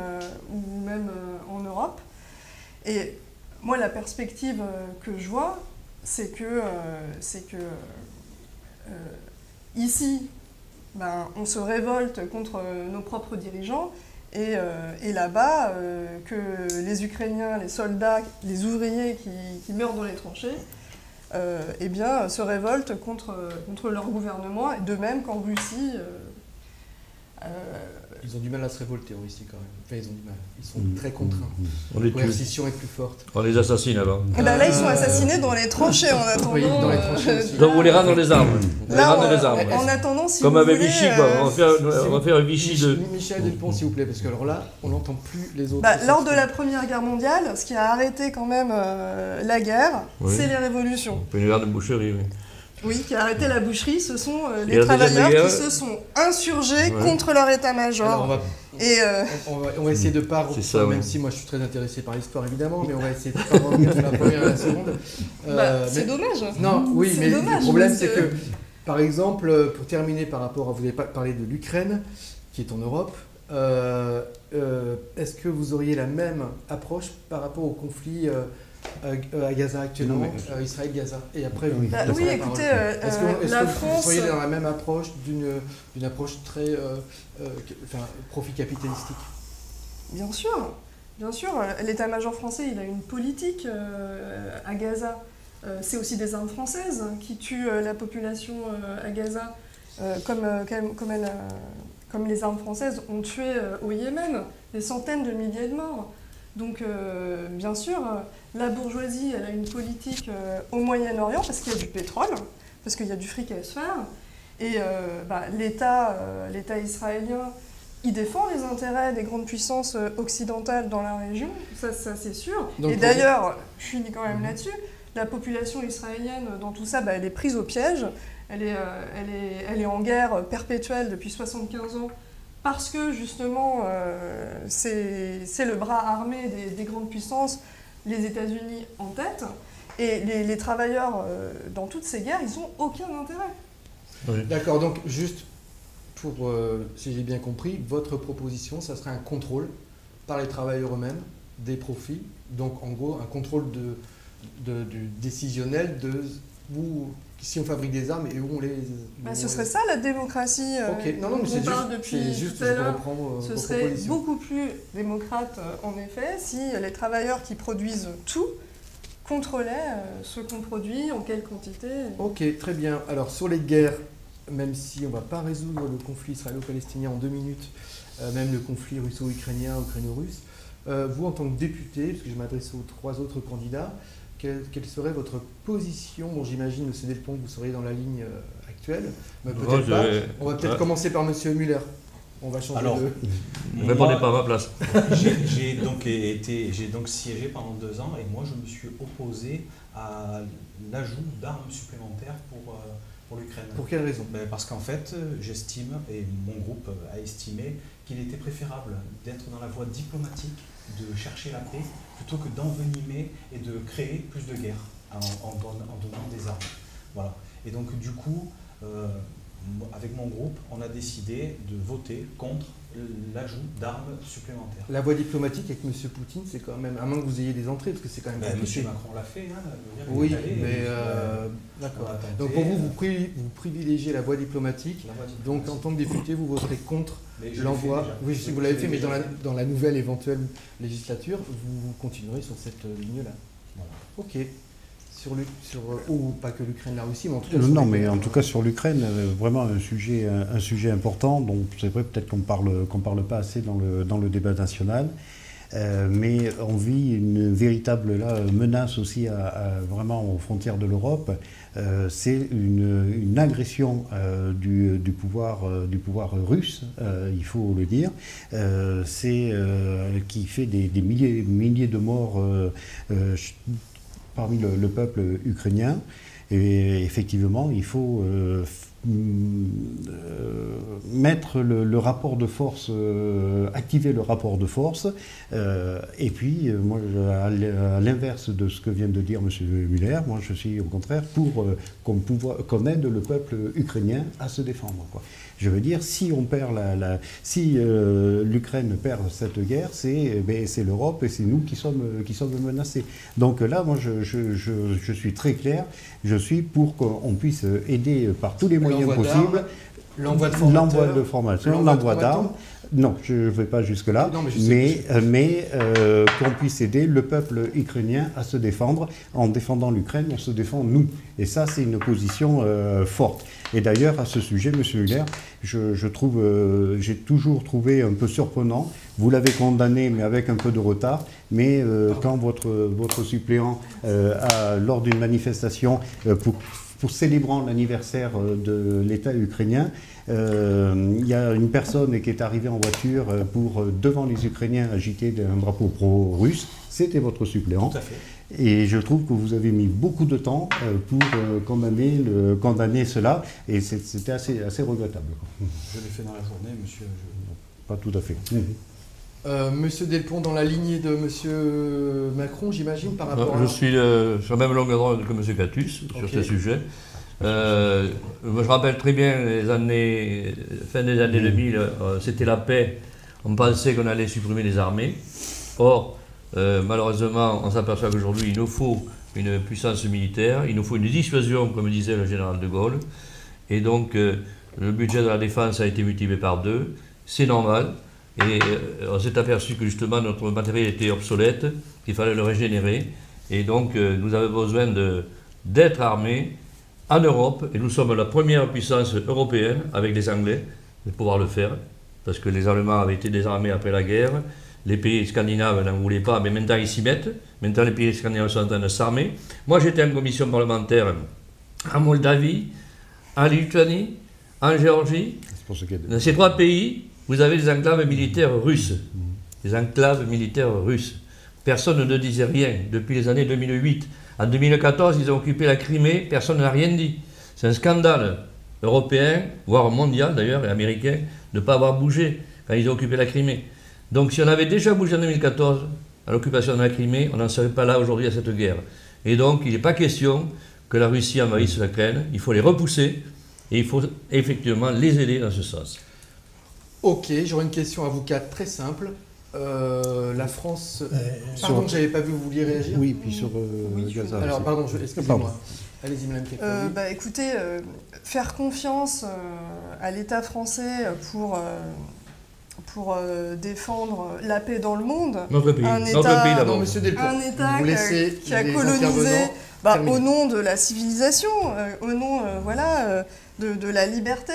ou même en Europe. Et moi, la perspective que je vois, c'est que ici, on se révolte contre nos propres dirigeants, et là-bas, que les Ukrainiens, les soldats, les ouvriers qui meurent dans les tranchées, se révoltent contre leur gouvernement, et de même qu'en Russie. Ils ont du mal à se révolter en Russie quand même. Enfin, ils ont du mal. Ils sont très contraints. La coercition est plus forte. On les assassine alors. Là, ils sont assassinés dans les tranchées en attendant. Oui, dans les tranchées aussi. Donc vous les rendez dans les armes. En attendant, si comme vous avec voulez, Vichy, on va faire un Vichy de... Michel Delpont, s'il vous plaît, parce que alors là, on n'entend plus les autres. Lors de la Première Guerre mondiale, ce qui a arrêté quand même la guerre, c'est les révolutions. Une guerre de boucherie, oui. Oui, qui a arrêté la boucherie, ce sont les travailleurs qui se sont insurgés contre leur état-major. Alors on va essayer de ne pas reprendre, même si moi je suis très intéressé par l'histoire évidemment, mais on va essayer de ne pas revenir sur la première et la seconde. C'est dommage. Non, oui, mais dommage, le problème c'est que, par exemple, pour terminer par rapport à, vous avez parlé de l'Ukraine, qui est en Europe, est-ce que vous auriez la même approche par rapport au conflit à Gaza actuellement, Israël-Gaza? Et après, oui, écoutez, est-ce que la vous France... seriez dans la même approche d'une approche très profit capitalistique? Bien sûr. L'état-major français, il a une politique à Gaza. C'est aussi des armes françaises qui tuent la population à Gaza, comme les armes françaises ont tué au Yémen des centaines de milliers de morts. Donc, bien sûr, la bourgeoisie, elle a une politique au Moyen-Orient parce qu'il y a du pétrole, parce qu'il y a du fric à se faire. Et l'État israélien, il défend les intérêts des grandes puissances occidentales dans la région, ça c'est sûr. Donc, et d'ailleurs, je finis quand même là-dessus, la population israélienne dans tout ça, elle est prise au piège. Elle est en guerre perpétuelle depuis 75 ans. Parce que justement, c'est le bras armé des grandes puissances, les États-Unis en tête, et les travailleurs dans toutes ces guerres, ils n'ont aucun intérêt. Oui. D'accord, donc juste pour, si j'ai bien compris, votre proposition, ça serait un contrôle par les travailleurs eux-mêmes des profits, donc en gros un contrôle du décisionnel de vous. Si on fabrique des armes et où on les... ce serait ça la démocratie non, mais c'est juste tout à l'heure. Ce serait beaucoup plus démocrate en effet si les travailleurs qui produisent tout contrôlaient ce qu'on produit, en quelle quantité. Ok, très bien. Alors sur les guerres, même si on ne va pas résoudre le conflit israélo-palestinien en 2 minutes, même le conflit russo-ukrainien, ukraino-russe, vous en tant que député, parce que je m'adresse aux 3 autres candidats, quelle serait votre position? Bon, j'imagine, M. Delpont, vous seriez dans la ligne actuelle, mais peut-être pas. On va peut-être commencer par M. Müller. On va changer de... Ne répondez pas à ma place. J'ai donc siégé pendant 2 ans et moi je me suis opposé à l'ajout d'armes supplémentaires pour l'Ukraine. Pour quelle raison? Parce qu'en fait, j'estime, et mon groupe a estimé, qu'il était préférable d'être dans la voie diplomatique, de chercher la paix, plutôt que d'envenimer et de créer plus de guerres en donnant des armes. Voilà. Et donc du coup, avec mon groupe, on a décidé de voter contre l'ajout d'armes supplémentaires. La voie diplomatique avec M. Poutine, c'est quand même, à moins que vous ayez des entrées, parce que c'est quand même compliqué. M. Macron l'a fait, oui, mais d'accord. Donc pour vous, vous privilégiez la voie diplomatique. Donc en tant que député, vous voterez contre l'envoi. Oui, vous l'avez fait, mais dans la nouvelle éventuelle législature, vous continuerez sur cette ligne-là. Voilà. Ok. ou pas que l'Ukraine, la Russie, mais en tout cas Non, mais en tout cas sur l'Ukraine, vraiment un sujet important, dont c'est vrai peut-être qu'on parle pas assez dans le débat national. Mais on vit une véritable menace aussi vraiment aux frontières de l'Europe. C'est une agression du pouvoir russe, il faut le dire, qui fait des milliers de morts parmi le peuple ukrainien. Et effectivement, il faut mettre le rapport de force, activer le rapport de force. Et puis, moi, à l'inverse de ce que vient de dire M. Muller, moi, je suis au contraire pour qu'on aide le peuple ukrainien à se défendre, quoi. Je veux dire, si on perd si l'Ukraine perd cette guerre, c'est l'Europe et c'est nous qui sommes menacés. Donc là, moi, je suis très clair. Je suis pour qu'on puisse aider par tous les moyens possibles. L'envoi de formation, l'envoi d'armes. Non, je ne vais pas jusque-là, mais qu'on puisse aider le peuple ukrainien à se défendre. En défendant l'Ukraine, on se défend nous. Et ça, c'est une position forte. Et d'ailleurs, à ce sujet, M. Muller, j'ai toujours trouvé un peu surprenant, vous l'avez condamné, mais avec un peu de retard, mais quand votre suppléant, lors d'une manifestation pour célébrant l'anniversaire de l'État ukrainien, il y a une personne qui est arrivée en voiture pour, devant les Ukrainiens, agiter un drapeau pro-russe. C'était votre suppléant. Tout à fait. Et je trouve que vous avez mis beaucoup de temps pour condamner cela, et c'était assez regrettable. Je l'ai fait dans la journée, monsieur. Pas tout à fait. Monsieur Delpont, dans la lignée de Monsieur Macron, j'imagine, par rapport à... Je suis sur la même longueur d'onde que M. Catus sur ce sujet. Je rappelle très bien fin des années 2000, c'était la paix. On pensait qu'on allait supprimer les armées. Or, malheureusement, on s'aperçoit qu'aujourd'hui, il nous faut une puissance militaire, il nous faut une dissuasion, comme disait le général de Gaulle. Et donc, le budget de la défense a été multiplié par 2. C'est normal. Et on s'est aperçu que justement notre matériel était obsolète, qu'il fallait le régénérer. Et donc nous avons besoin d'être armés en Europe. Et nous sommes la première puissance européenne, avec les Anglais, de pouvoir le faire. Parce que les Allemands avaient été désarmés après la guerre. Les pays scandinaves n'en voulaient pas, mais maintenant ils s'y mettent. Maintenant les pays scandinaves sont en train de s'armer. Moi j'étais en commission parlementaire en Moldavie, en Lituanie, en Géorgie. Dans ces 3 pays, vous avez des enclaves militaires russes. Des enclaves militaires russes. Personne ne disait rien depuis les années 2008. En 2014, ils ont occupé la Crimée, personne n'a rien dit. C'est un scandale européen, voire mondial d'ailleurs, et américain, de ne pas avoir bougé quand ils ont occupé la Crimée. Donc si on avait déjà bougé en 2014 à l'occupation de la Crimée, on n'en serait pas là aujourd'hui à cette guerre. Et donc il n'est pas question que la Russie envahisse l'Ukraine, il faut les repousser et il faut effectivement les aider dans ce sens. Ok, j'aurais une question à vous 4 très simple. La France... Pardon, j'avais pas vu, vous vouliez réagir? Oui, puis sur Gaza. Alors, pardon, excusez-moi. Allez-y, Mme Keflaoui. Écoutez, faire confiance à l'État français pour défendre la paix dans le monde, notre pays d'abord. Monsieur Delpont, un État qui a colonisé au nom de la civilisation, au nom de la liberté.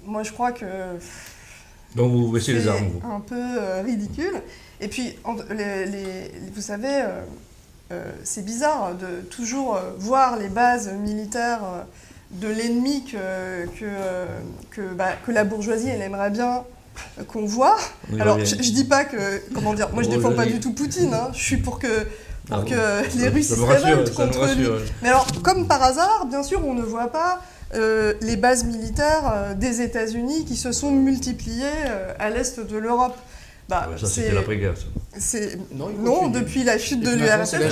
Moi, je crois que donc vous baissez les armes, c'est un peu ridicule. Et puis, vous savez, c'est bizarre de toujours voir les bases militaires de l'ennemi que la bourgeoisie, elle aimerait bien qu'on voit. Oui, alors, je dis pas que, comment dire, moi je défends pas du tout Poutine, hein. Je suis pour que les Russes se révoltent contre lui. Mais alors, comme par hasard, bien sûr, on ne voit pas les bases militaires des États-Unis qui se sont multipliées à l'est de l'Europe. Ça, c'était l'après-guerre, ça. Non, depuis la chute de l'URSS, elles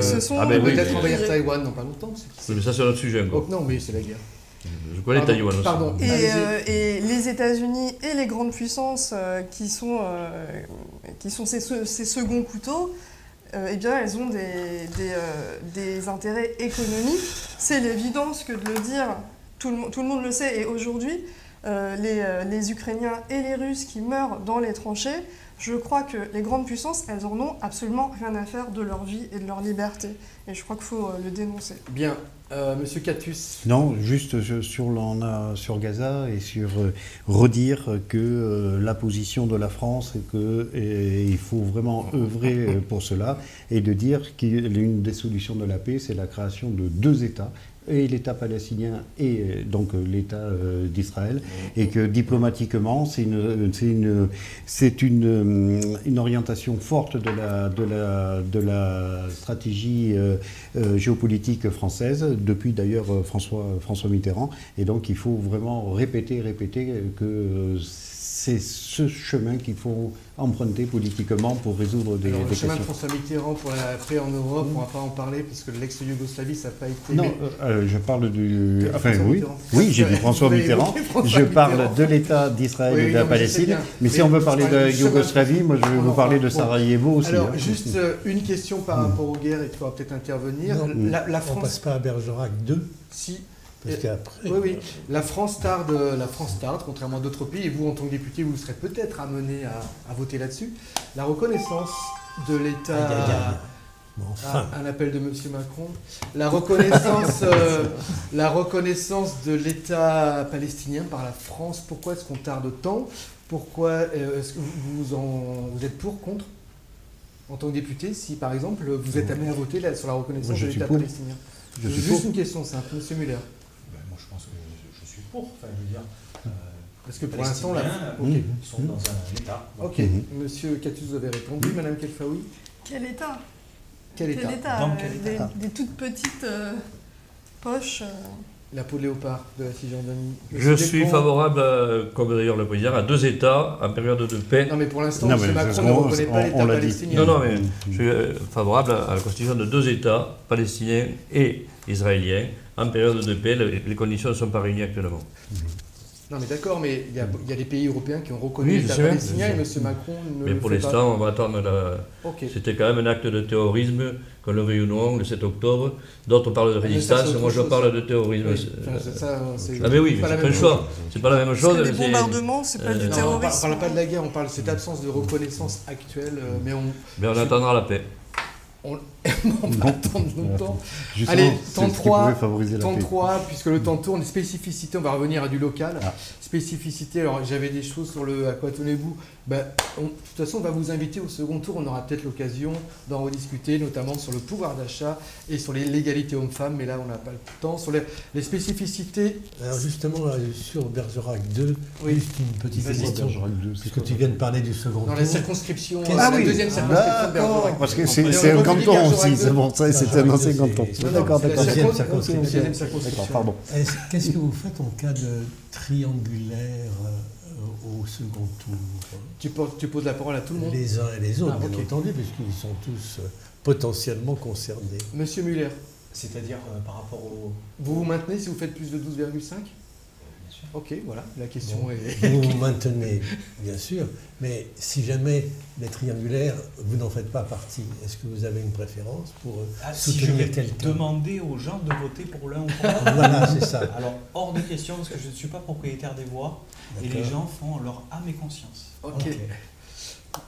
se sont peut-être envahir Taïwan dans pas longtemps. Mais ça, c'est notre sujet encore. Non, mais c'est la guerre. Je connais Taïwan aussi. Pardon. Et les États-Unis et les grandes puissances qui sont ces seconds couteaux, eh bien, elles ont des intérêts économiques. C'est l'évidence que de le dire, tout le monde le sait. Et aujourd'hui, les Ukrainiens et les Russes qui meurent dans les tranchées Je crois que les grandes puissances, elles en ont absolument rien à faire de leur vie et de leur liberté. Et je crois qu'il faut le dénoncer. Bien. Monsieur Catus. Non, juste sur Gaza et sur redire que la position de la France et qu'il faut vraiment œuvrer pour cela et de dire qu'une des solutions de la paix, c'est la création de 2 États, et l'État palestinien et donc l'État d'Israël, et que diplomatiquement c'est une orientation forte de la stratégie géopolitique française depuis d'ailleurs François Mitterrand, et donc il faut vraiment répéter que c'est ce chemin qu'il faut emprunter politiquement pour résoudre des questions. Le chemin de François Mitterrand pour la paix en Europe, on ne va pas en parler parce que l'ex-Yougoslavie, ça n'a pas été... Non, je parle du... Enfin, oui, j'ai dit François Mitterrand. Je parle de l'État d'Israël et de la Palestine. Mais si on veut parler de Yougoslavie, moi je vais vous parler de Sarajevo aussi. Alors, juste une question par rapport aux guerres, et tu pourras peut-être intervenir. La France... On ne passe pas à Bergerac 2 Si. Parce qu'après, oui. La France tarde, contrairement à d'autres pays, et vous, en tant que député, vous serez peut-être amené à voter là-dessus. La reconnaissance de l'État... Bon, enfin. Un appel de M. Macron. La reconnaissance de l'État palestinien par la France, pourquoi est-ce qu'on tarde tant? Pourquoi est-ce que vous êtes pour, contre, en tant que député, si par exemple vous êtes amené à voter sur la reconnaissance de l'État palestinien? Juste une question simple, M. Muller. Moi je pense que je suis pour, enfin je veux dire... Parce que pour l'instant, là, ils sont dans un État. Ok, Monsieur Catus, vous avez répondu. Madame Kelfaoui. Quel État? Quel État? Dans quel État? Des toutes petites poches. La peau de léopard de la Cisjordanie. Je suis favorable, comme d'ailleurs le président, à 2 États en période de paix. Non, mais pour l'instant, M. Macron ne reconnaît pas l'État palestinien. Non, mais je suis favorable à la constitution de 2 États, palestiniens et israéliens, en période de paix. Les conditions ne sont pas réunies actuellement. Non, mais d'accord, mais il y a des pays européens qui ont reconnu l'État palestinien et M. Macron ne mais pour le fait pas. l'instant, on va attendre Okay. C'était quand même un acte de terrorisme, qu'on le veuille ou non, le 7 octobre. D'autres parlent de résistance, moi je parle de terrorisme. Oui. Ah mais oui, mais c'est pas le choix. C'est pas la même chose. Parce que les bombardements, c'est pas du terrorisme. On ne parle pas de la guerre, on parle de cette absence de reconnaissance actuelle, mais on attendra la paix. On va attendre longtemps. Justement, allez, temps 3, puisque le temps tourne, spécificité, on va revenir à du local. Spécificité, alors j'avais des choses sur le Aquatonebou. De toute façon, on va vous inviter au second tour, on aura peut-être l'occasion d'en rediscuter, notamment sur le pouvoir d'achat et sur les l'égalité hommes-femmes, mais là on n'a pas le temps. Sur les spécificités... Alors justement, sur Bergerac 2, juste une petite question, puisque tu viens de parler du second tour. Dans la circonscription, la deuxième circonscription de Bergerac. Parce que c'est un canton aussi, c'est bon, ça c'est un ancien canton. D'accord. Deuxième circonscription. Pardon. Qu'est-ce que vous faites en cas de triangulaire au second tour? Tu poses la parole à tout le monde. Les uns et les autres, bien entendu, puisqu'ils sont tous potentiellement concernés. Monsieur Muller. C'est-à-dire par rapport au... Vous maintenez si vous faites plus de 12,5 ? Bien sûr. Ok, voilà, la question est... Vous maintenez, bien sûr, mais si jamais les triangulaires, vous n'en faites pas partie, est-ce que vous avez une préférence pour soutenir quelqu'un ? Si je vais demander aux gens de voter pour l'un ou pour l'autre. Voilà, c'est ça. Alors, hors de question, parce que je ne suis pas propriétaire des voix, et les gens font leur âme et conscience. Ok.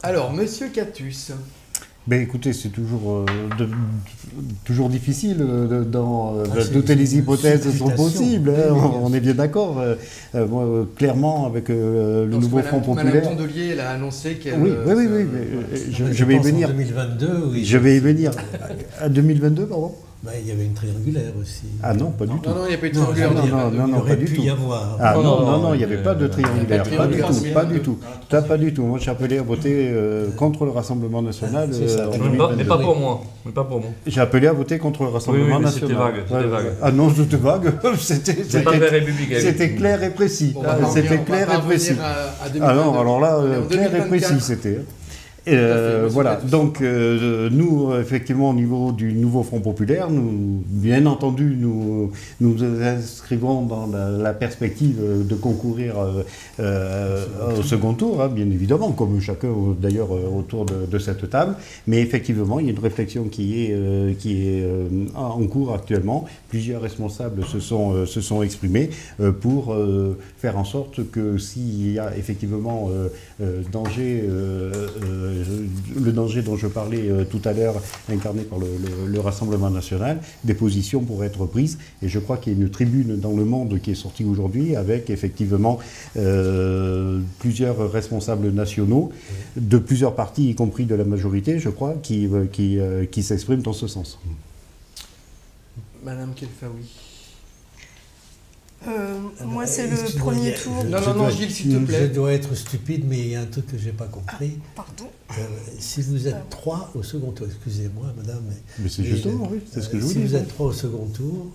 Alors, Monsieur Catus. Ben écoutez, c'est toujours difficile douter les hypothèses sont possibles. On est bien d'accord. Moi, clairement, avec le nouveau Front Populaire. Madame Tondelier, elle a annoncé qu'elle. Oui. Je vais y venir. En 2022, oui. Je vais y venir. À 2022, pardon. Il y avait une triangulaire aussi. Ah non, pas du tout. Non, il n'y a pas eu de triangulaire. Non, pas du tout. Y avoir. Ah non, il n'y avait pas de triangulaire. Pas du tout. Moi, j'ai appelé à voter contre le Rassemblement National. Mais pas pour moi. J'ai appelé à voter contre le Rassemblement National. C'était vague. Ah non, c'était vague. C'était républicain. C'était clair et précis. C'était clair et précis. Ah non, alors là, clair et précis, c'était. Voilà, donc nous, effectivement, au niveau du nouveau Front Populaire, nous, bien entendu, nous inscrivons dans la perspective de concourir au second tour, hein, bien évidemment, comme chacun d'ailleurs autour de cette table, mais effectivement, il y a une réflexion qui est en cours actuellement. Plusieurs responsables se sont exprimés pour faire en sorte que s'il y a effectivement danger, le danger dont je parlais tout à l'heure, incarné par le Rassemblement national, des positions pourraient être prises. Et je crois qu'il y a une tribune dans Le Monde qui est sortie aujourd'hui avec effectivement plusieurs responsables nationaux de plusieurs partis, y compris de la majorité, je crois, qui s'expriment dans ce sens. Madame Kelfaoui. Moi, c'est le premier tour. Non, Gilles, s'il te plaît. Je dois être stupide, mais il y a un truc que je n'ai pas compris. Pardon. Si vous êtes 3 au second tour, excusez-moi, madame. Mais c'est justement, oui, c'est ce que je vous dis. Si vous êtes 3 au second tour,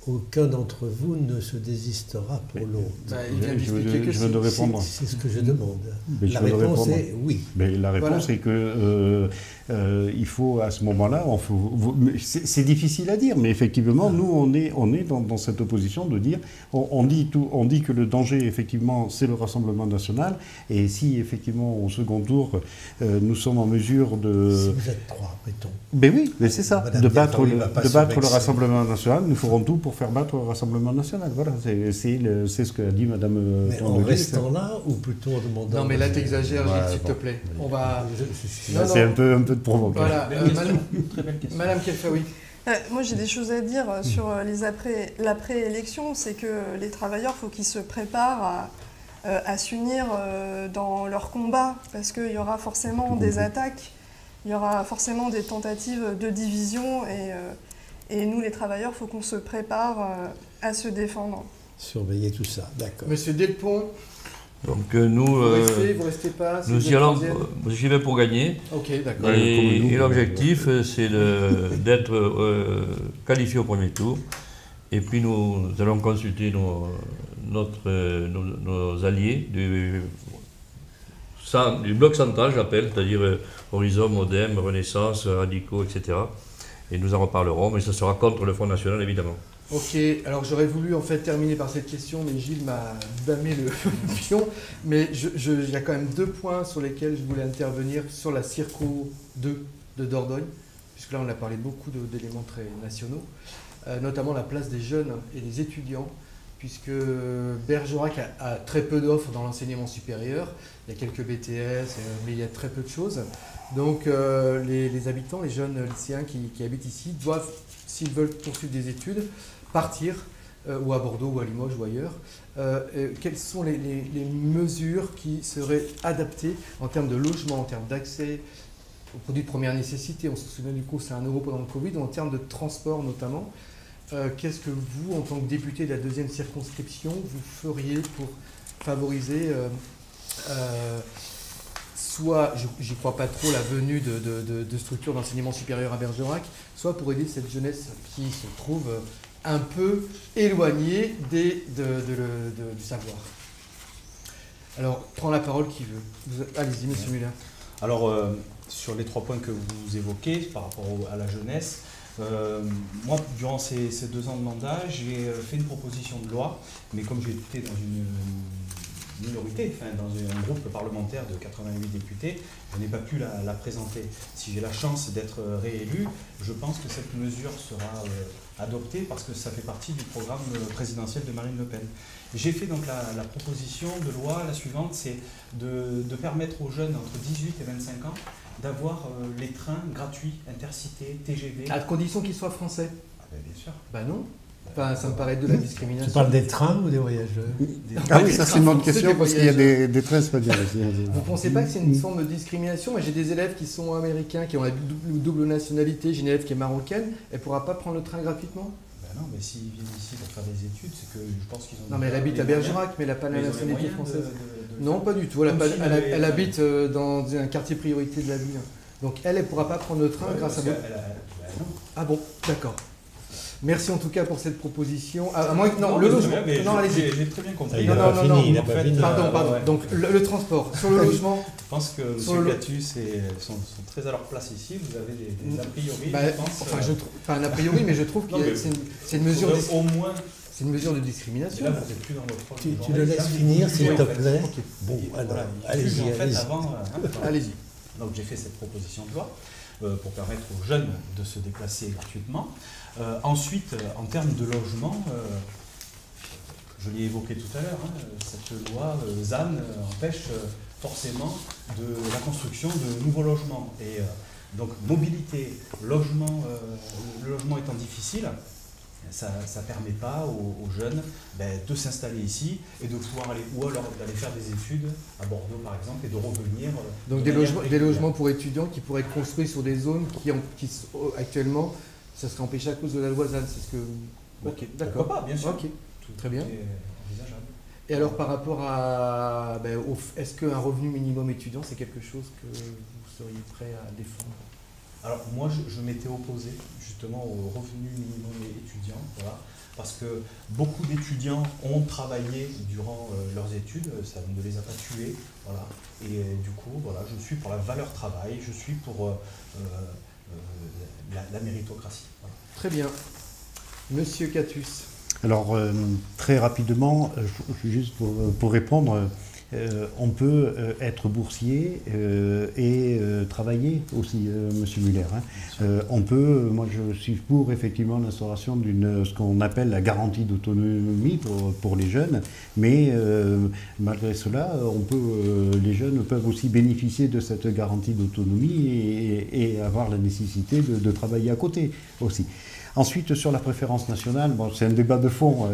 aucun d'entre vous ne se désistera pour l'autre. Je viens de répondre. C'est ce que je demande. La réponse est oui. Mais la réponse est que il faut à ce moment-là, c'est difficile à dire, mais effectivement, nous on est dans cette opposition de dire, on dit que le danger effectivement c'est le Rassemblement national, et si effectivement au second tour nous sommes en mesure de. Si vous êtes 3, mettons. Ben oui, mais c'est ça, Madame de battre Kelfaoui le Rassemblement national. Nous ferons tout pour faire battre le Rassemblement national. Voilà, c'est ce que a dit Madame. Mais en restant là, ou plutôt en demandant. Non, mais là t'exagères, Gilles, s'il te plaît. On va. C'est un peu de provoquer. Voilà, Madame Kelfaoui. Moi, j'ai des choses à dire sur l'après-élection. C'est que les travailleurs, il faut qu'ils se préparent à s'unir dans leur combat, parce qu'il y aura forcément des attaques, il y aura forcément des tentatives de division, et nous, les travailleurs, il faut qu'on se prépare à se défendre. Surveiller tout ça, d'accord. Monsieur Delpont. Donc nous, vous restez pas. J'y vais pour gagner. Ok, d'accord. Et l'objectif, c'est d'être qualifié au premier tour. Et puis nous allons consulter nos alliés du bloc central, j'appelle, c'est-à-dire Horizon, Modem, Renaissance, Radicaux, etc. Et nous en reparlerons, mais ce sera contre le Front National, évidemment. Ok, alors j'aurais voulu en fait terminer par cette question, mais Gilles m'a damé le pion. Mais il y a quand même 2 points sur lesquels je voulais intervenir sur la Circo 2 de Dordogne, puisque là on a parlé beaucoup d'éléments très nationaux, notamment la place des jeunes et des étudiants, puisque Bergerac a très peu d'offres dans l'enseignement supérieur. Il y a quelques BTS, mais il y a très peu de choses. Donc les habitants, les jeunes lycéens qui habitent ici doivent, s'ils veulent poursuivre des études, partir ou à Bordeaux ou à Limoges ou ailleurs. Quelles sont les mesures qui seraient adaptées en termes de logement, en termes d'accès aux produits de première nécessité? On se souvient du coup, c'est 1 euro pendant le Covid, en termes de transport notamment. Qu'est-ce que vous, en tant que député de la 2e circonscription, vous feriez pour favoriser soit, j'y crois pas trop, la venue de structures d'enseignement supérieur à Bergerac, soit pour aider cette jeunesse qui se trouve un peu éloignée du savoir. Alors, prends la parole qui veut. Allez-y, monsieur Muller. Alors, sur les 3 points que vous évoquez par rapport à la jeunesse, moi, durant ces 2 ans de mandat, j'ai fait une proposition de loi, mais comme j'étais dans une minorité, dans un groupe parlementaire de 88 députés, je n'ai pas pu la présenter. Si j'ai la chance d'être réélu, je pense que cette mesure sera adoptée parce que ça fait partie du programme présidentiel de Marine Le Pen. J'ai fait donc la proposition de loi, la suivante, c'est de permettre aux jeunes entre 18 et 25 ans d'avoir les trains gratuits, Intercité, TGV. À condition qu'ils soient français. Bien sûr. Bah non. Enfin, ça me paraît de la discrimination. Tu parles des trains ou des voyageurs? Ah oui, ça c'est une bonne question parce qu'il y a des trains espagnols aussi. Vous ne pensez pas que c'est une forme de discrimination? Moi j'ai des élèves qui sont américains, qui ont la double nationalité, j'ai une élève qui est marocaine, elle ne pourra pas prendre le train gratuitement? Ben non, mais s'ils viennent ici pour faire des études, c'est que je pense qu'ils ont... Non mais elle habite à Bergerac, mais elle n'a pas la nationalité française. Non, pas du tout, elle habite dans un quartier priorité de la ville. Donc elle ne pourra pas prendre le train grâce à vous. Ah bon, d'accord. Merci en tout cas pour cette proposition. À moins que, non, le logement. Non, allez-y. J'ai très bien compris. Il n'a pas fini, il n'a pas fini. Pardon. Ouais. Donc le transport. Sur le logement. Je pense que M. Catus sont très à leur place ici. Vous avez des a priori, Bah, je pense. enfin, pas un a priori, mais je trouve que c'est une mesure de... Au moins, C'est une mesure de discrimination. là, vous n'êtes plus dans votre rôle. Tu le laisses finir, s'il te plaît. Ok. Bon, alors, Voilà, allez-y, en fait, allez-y. avant, Allez-y. donc j'ai fait cette proposition de loi pour permettre aux jeunes de se déplacer gratuitement. Ensuite, en termes de logement, je l'ai évoqué tout à l'heure, cette loi ZAN empêche forcément de la construction de nouveaux logements. Et donc mobilité, logement, le logement étant difficile, ça ne permet pas aux jeunes de s'installer ici et de pouvoir aller, ou alors d'aller faire des études à Bordeaux par exemple et de revenir. Donc des logements pour étudiants qui pourraient être construits sur des zones qui actuellement, ça serait empêché à cause de la loi ZAN, c'est ce que... Ok, d'accord. Pourquoi pas, bien sûr. Ok, très bien. Tout est envisageable. Et alors par rapport à... est-ce qu'un revenu minimum étudiant, c'est quelque chose que vous seriez prêt à défendre? Alors moi je m'étais opposé justement au revenu minimum étudiant, voilà, parce que beaucoup d'étudiants ont travaillé durant leurs études, ça ne les a pas tués, voilà, et du coup voilà, je suis pour la valeur travail, je suis pour la méritocratie. Voilà. Très bien. Monsieur Catus. Alors, très rapidement, juste pour répondre, on peut être boursier et travailler aussi, Monsieur Muller. On peut, moi je suis pour effectivement l'instauration d'une ce qu'on appelle la garantie d'autonomie pour les jeunes, mais malgré cela, les jeunes peuvent aussi bénéficier de cette garantie d'autonomie et avoir la nécessité de travailler à côté aussi. Ensuite, sur la préférence nationale, bon, c'est un débat de fond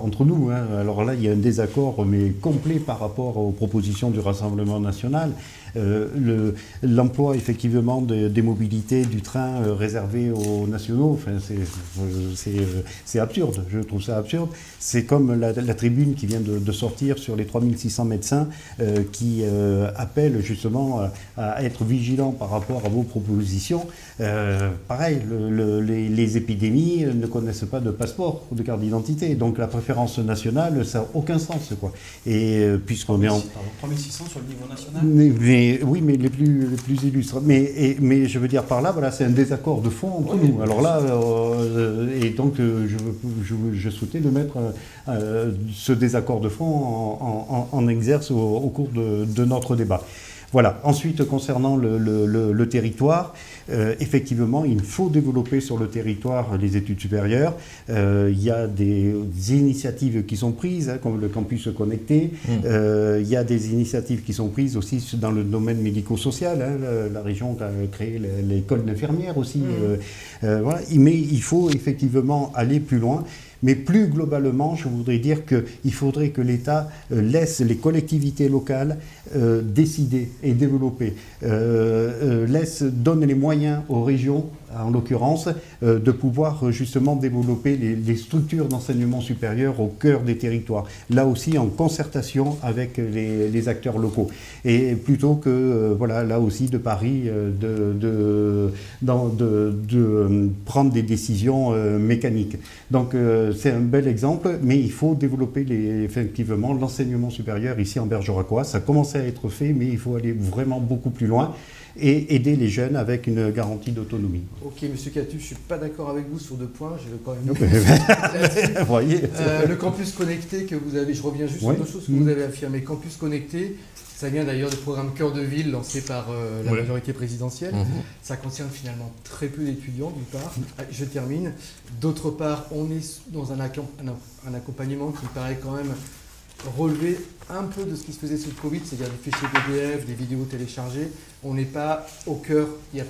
entre nous. Alors là, il y a un désaccord, mais complet par rapport aux propositions du Rassemblement national. L'emploi, effectivement, des mobilités du train réservé aux nationaux, enfin, c'est absurde. Je trouve ça absurde. C'est comme la tribune qui vient de sortir sur les 3600 médecins qui appellent justement à être vigilants par rapport à vos propositions. Pareil, les épidémies ne connaissent pas de passeport ou de carte d'identité. Donc la préférence nationale, ça n'a aucun sens, quoi. Et puisqu'on est en... 3600 sur le niveau national. Oui, mais les plus illustres. Mais je veux dire par là, voilà, c'est un désaccord de fond entre nous. Alors là, et donc je souhaitais de mettre ce désaccord de fond en exerce au cours de notre débat. Voilà. Ensuite, concernant le territoire, effectivement, il faut développer sur le territoire les études supérieures. Il y a des initiatives qui sont prises, comme le campus connecté. Il y a des initiatives qui sont prises aussi dans le domaine médico-social. La région a créé l'école d'infirmières aussi. Voilà. Mais il faut effectivement aller plus loin. Mais plus globalement, je voudrais dire qu'il faudrait que l'État laisse les collectivités locales décider et développer, donne les moyens aux régions, en l'occurrence, de pouvoir justement développer les structures d'enseignement supérieur au cœur des territoires. Là aussi, en concertation avec les acteurs locaux. Et plutôt que, voilà, là aussi, de Paris, de prendre des décisions mécaniques. Donc, c'est un bel exemple, mais il faut développer effectivement l'enseignement supérieur ici en Bergeracois. Ça commence à être fait, mais il faut aller vraiment beaucoup plus loin et aider les jeunes avec une garantie d'autonomie. Ok, Monsieur Catus, je ne suis pas d'accord avec vous sur deux points. Je vais quand même... Voyez. Le campus connecté que vous avez, je reviens juste sur deux choses que vous avez affirmées. Campus connecté, ça vient d'ailleurs du programme Cœur de Ville lancé par la majorité présidentielle. Ça concerne finalement très peu d'étudiants, d'une part. Je termine. D'autre part, on est dans un accompagnement qui me paraît quand même relever un peu de ce qui se faisait sous le Covid, c'est-à-dire des fichiers PDF, des vidéos téléchargées. On n'est pas au cœur, il y a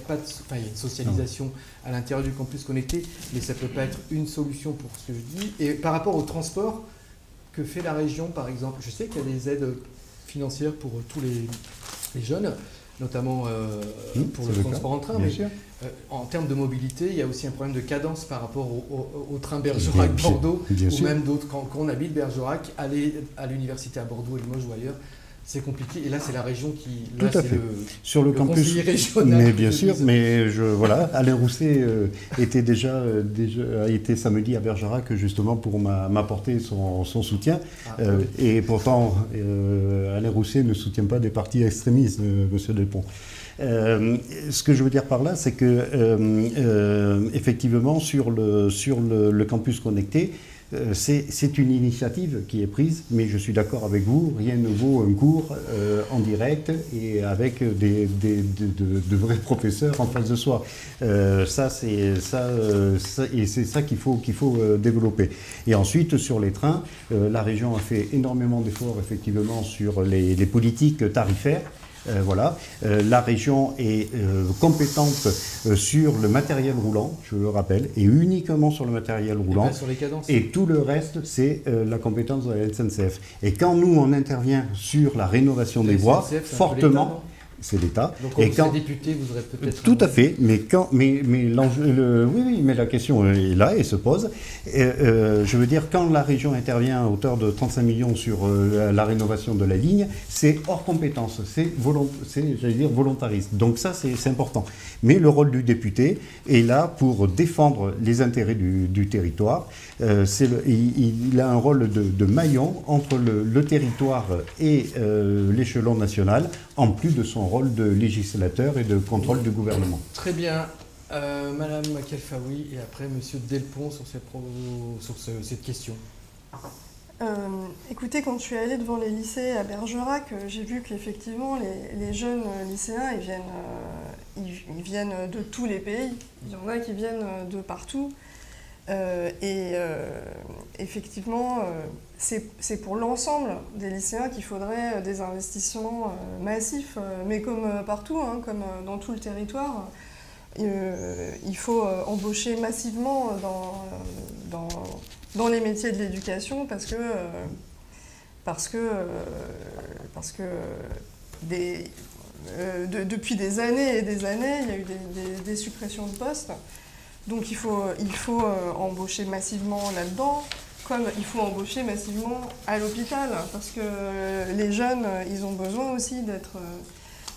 une socialisation à l'intérieur du campus connecté, mais ça ne peut pas être une solution pour ce que je dis. Et par rapport au transport, que fait la région, par exemple? Je sais qu'il y a des aides financières pour tous les jeunes, notamment pour le transport en train, mais en termes de mobilité, il y a aussi un problème de cadence par rapport au train Bergerac-Bordeaux, ou même d'autres, quand on habite Bergerac, aller à l'université à Bordeaux, Limoges ou ailleurs, c'est compliqué. Et là, c'est la région qui... Tout à fait. Sur le campus, conseiller régional. Mais bien sûr, mais voilà, Alain Rousset était a été samedi à Bergerac justement pour m'apporter son soutien. Oui. Et pourtant, Alain Rousset ne soutient pas des partis extrémistes, Monsieur Delpont. Ce que je veux dire par là, c'est que effectivement, sur le campus connecté, c'est une initiative qui est prise, mais je suis d'accord avec vous, rien ne vaut un cours en direct et avec de vrais professeurs en face de soi. C'est ça qu'il faut développer. Et ensuite, sur les trains, la région a fait énormément d'efforts effectivement sur les politiques tarifaires. Voilà. La région est compétente sur le matériel roulant, je le rappelle, et uniquement sur le matériel roulant. Sur les cadences. Et tout le reste, c'est la compétence de la SNCF. Et quand nous, on intervient sur la rénovation des voies, fortement... C'est l'État. Donc, quand vous êtes député, vous aurez peut-être... Tout à fait, mais l'enjeu, oui, mais la question est là et se pose. Je veux dire, quand la région intervient à hauteur de 35 millions sur la rénovation de la ligne, c'est hors compétence, c'est j'allais dire, volontariste. Donc ça, c'est important. Mais le rôle du député est là pour défendre les intérêts du territoire. Il a un rôle de maillon entre le territoire et l'échelon national, en plus de son rôle de législateur et de contrôle du gouvernement. Très bien. Madame Kelfaoui et après Monsieur Delpont sur cette question. Écoutez, quand je suis allée devant les lycées à Bergerac, j'ai vu qu'effectivement les jeunes lycéens, ils viennent de tous les pays. Il y en a qui viennent de partout. Effectivement, c'est pour l'ensemble des lycéens qu'il faudrait des investissements massifs, mais comme partout, hein, comme dans tout le territoire, il faut embaucher massivement dans les métiers de l'éducation parce que depuis des années et des années, il y a eu des suppressions de postes. Donc il faut embaucher massivement là-dedans, comme il faut embaucher massivement à l'hôpital, parce que les jeunes, ils ont besoin aussi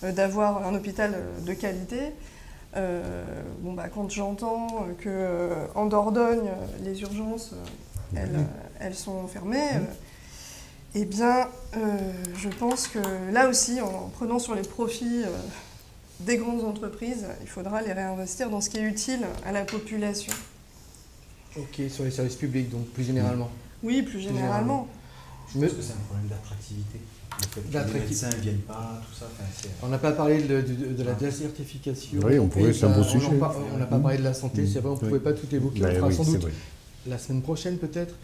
d'avoir un hôpital de qualité. Quand j'entends qu'en Dordogne, les urgences, elles sont fermées, je pense que là aussi, en prenant sur les profits des grandes entreprises, il faudra les réinvestir dans ce qui est utile à la population. Ok, sur les services publics, donc plus généralement. Oui, plus généralement. Je pense que c'est un problème d'attractivité. Le fait que les médecins ne viennent pas, tout ça. On n'a pas parlé de la désertification. Oui, on pourrait, c'est un beau sujet. On n'a pas parlé de la santé, c'est vrai, on ne pouvait pas tout évoquer. On fera sans doute la semaine prochaine peut-être,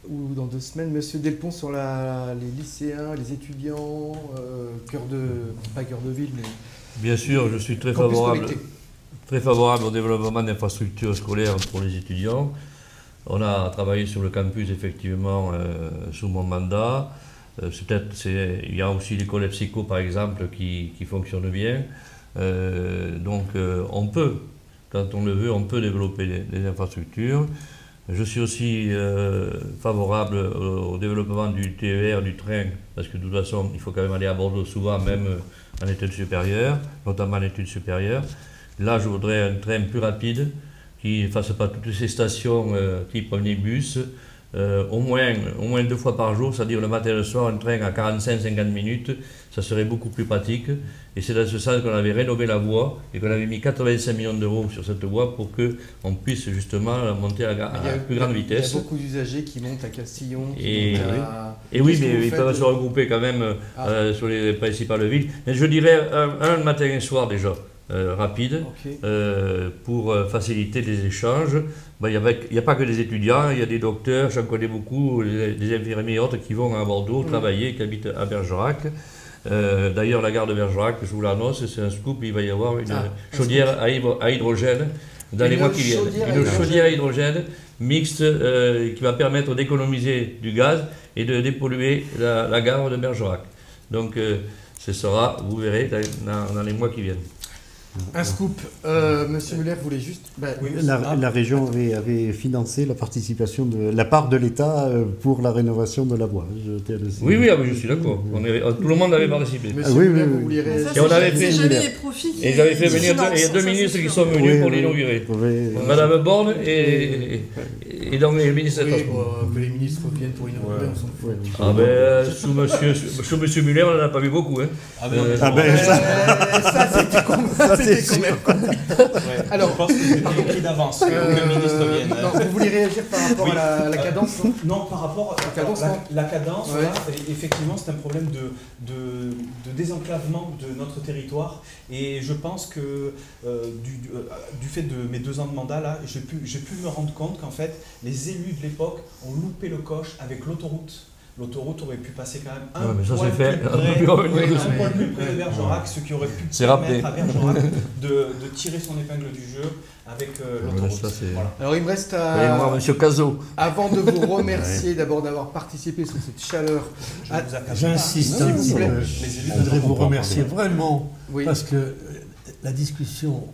ou dans 2 semaines. Monsieur Delpont, sur les lycéens, les étudiants, pas cœur de ville, mais... Bien sûr, je suis très favorable au développement d'infrastructures scolaires pour les étudiants. On a travaillé sur le campus effectivement sous mon mandat. Il y a aussi l'école psycho par exemple qui fonctionne bien. On peut, quand on le veut, on peut développer les infrastructures. Je suis aussi favorable au développement du TER, du train, parce que de toute façon, il faut quand même aller à Bordeaux souvent, même en études supérieures, notamment en études supérieures. Là, je voudrais un train plus rapide, qui ne fasse pas toutes ces stations type omnibus, au moins 2 fois par jour, c'est-à-dire le matin et le soir, un train à 45-50 minutes, ça serait beaucoup plus pratique. Et c'est dans ce sens qu'on avait rénové la voie et qu'on avait mis 85 millions d'euros sur cette voie pour qu'on puisse justement monter à plus grande vitesse. Il y a beaucoup d'usagers qui montent à Castillon, et oui, mais ils peuvent se regrouper quand même sur les principales villes. Mais je dirais un matin et soir déjà. Rapide, pour faciliter les échanges. Il n'y a pas que des étudiants, il y a des docteurs, j'en connais beaucoup, des infirmiers et autres qui vont à Bordeaux travailler, qui habitent à Bergerac. D'ailleurs, la gare de Bergerac, je vous l'annonce, c'est un scoop, il va y avoir une chaudière à hydrogène dans les mois qui viennent. Une chaudière à hydrogène mixte qui va permettre d'économiser du gaz et de dépolluer la gare de Bergerac. Donc, ce sera, vous verrez, dans les mois qui viennent. Un scoop. Monsieur Muller voulait juste... Oui, La région avait financé la participation de la part de l'État pour la rénovation de la voie. Oui, je suis d'accord. Tout le monde avait participé. Monsieur oui, Muller, oui, vous oui. vouliez réagir? Et on avait fait- C'est jamais les profits qui Et j'avais fait venir financent, il y a deux ça, ministres c'est qui sûr. sont venus Oui, pour oui. l'inaugurer. Oui. Madame Borne et donc les ministres des Oui, Transports. que les ministres viennent pour inaugurer, on s'en fout. Ah ben, sous monsieur Muller, on n'en a pas vu beaucoup. Hein. Ça, c'était quand même... Alors, je pense que c'était écrit d'avance que le ministre vienne. non, vous voulez réagir par rapport Oui. à la cadence, non? Non, par rapport à cadence, non. la cadence, Ouais. voilà, effectivement, c'est un problème de désenclavement de notre territoire. Et je pense que du fait de mes 2 ans de mandat, là, j'ai pu me rendre compte qu'en fait, les élus de l'époque ont loupé le coche avec l'autoroute. L'autoroute aurait pu passer quand même un mais ça, poil c'est fait. plus On peut près, plus revenir un dessus. poil plus près de Bergerac, ce qui aurait pu C'est permettre rappelé. à Bergerac de tirer son épingle du jeu avec l'autoroute. ça, c'est- Voilà. Alors, il me reste Allez, on va voir monsieur Cazot. avant de vous remercier d'abord d'avoir participé sur cette chaleur. Je vous accable J'insiste pas. un S'il petit vous plaît. peu. Les élus Je voudrais ne vous comprennent pas. remercier vraiment Oui. parce que la discussion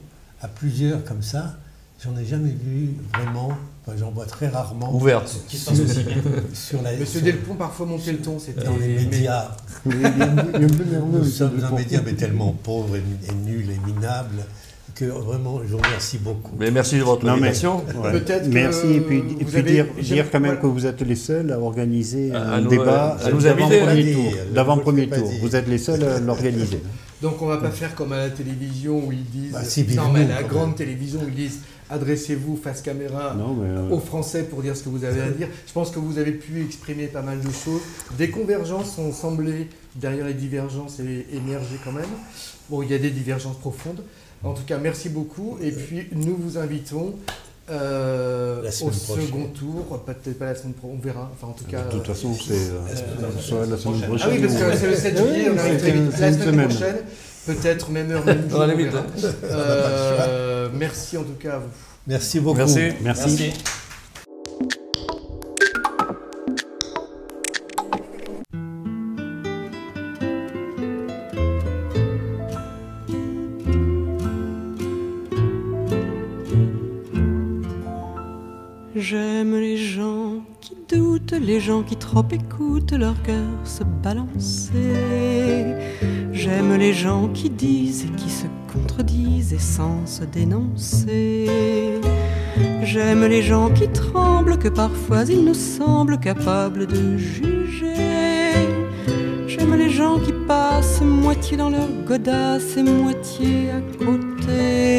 à plusieurs comme ça, j'en ai jamais vu vraiment, enfin, j'en vois très rarement. Ouverte. Qui se passe aussi bien. Sur la, Monsieur sur- Delpont, parfois monter le ton, c'était... dans les médias. Oui, il est un peu nerveux. Nous sommes un média mais tellement pauvre et nul et minable que vraiment je vous remercie beaucoup. Mais merci de votre Non, mais- invitation. Ouais. Peut-être que Merci, et puis vous avez- dire quand même voilà. que vous êtes les seuls à organiser À un nous, débat à nous inviter, d'avant-premier hein. tour. Je D'avant-premier ne peux tour. pas dire. Vous êtes les seuls à l'organiser. Donc on va pas faire comme à la télévision où ils disent... Bah, si, non, vivement, mais la quand grande même. télévision où ils disent adressez-vous face caméra Non, mais aux Français pour dire ce que vous avez à dire. Je pense que vous avez pu exprimer pas mal de choses. Des convergences ont semblé, derrière les divergences, émerger quand même. Bon, il y a des divergences profondes. En tout cas, merci beaucoup. Et puis, nous vous invitons au semaine prochaine. second tour. Peut-être pas la semaine prochaine, on verra. Enfin, en tout cas... de toute façon, c'est soit la semaine prochaine. Ah oui, parce que c'est le 7 juillet, on arrive très vite. c'est La une semaine semaine. prochaine, peut-être même heure, même jour, On va on vite, verra. Merci en tout cas à vous. Merci beaucoup. Merci. Merci. J'aime les gens qui doutent, les gens qui trop écoutent leur cœur se balancer. J'aime les gens qui disent et qui se contredisent et sans se dénoncer. J'aime les gens qui tremblent, que parfois ils nous semblent capables de juger. J'aime les gens qui passent moitié dans leur godasse et moitié à côté.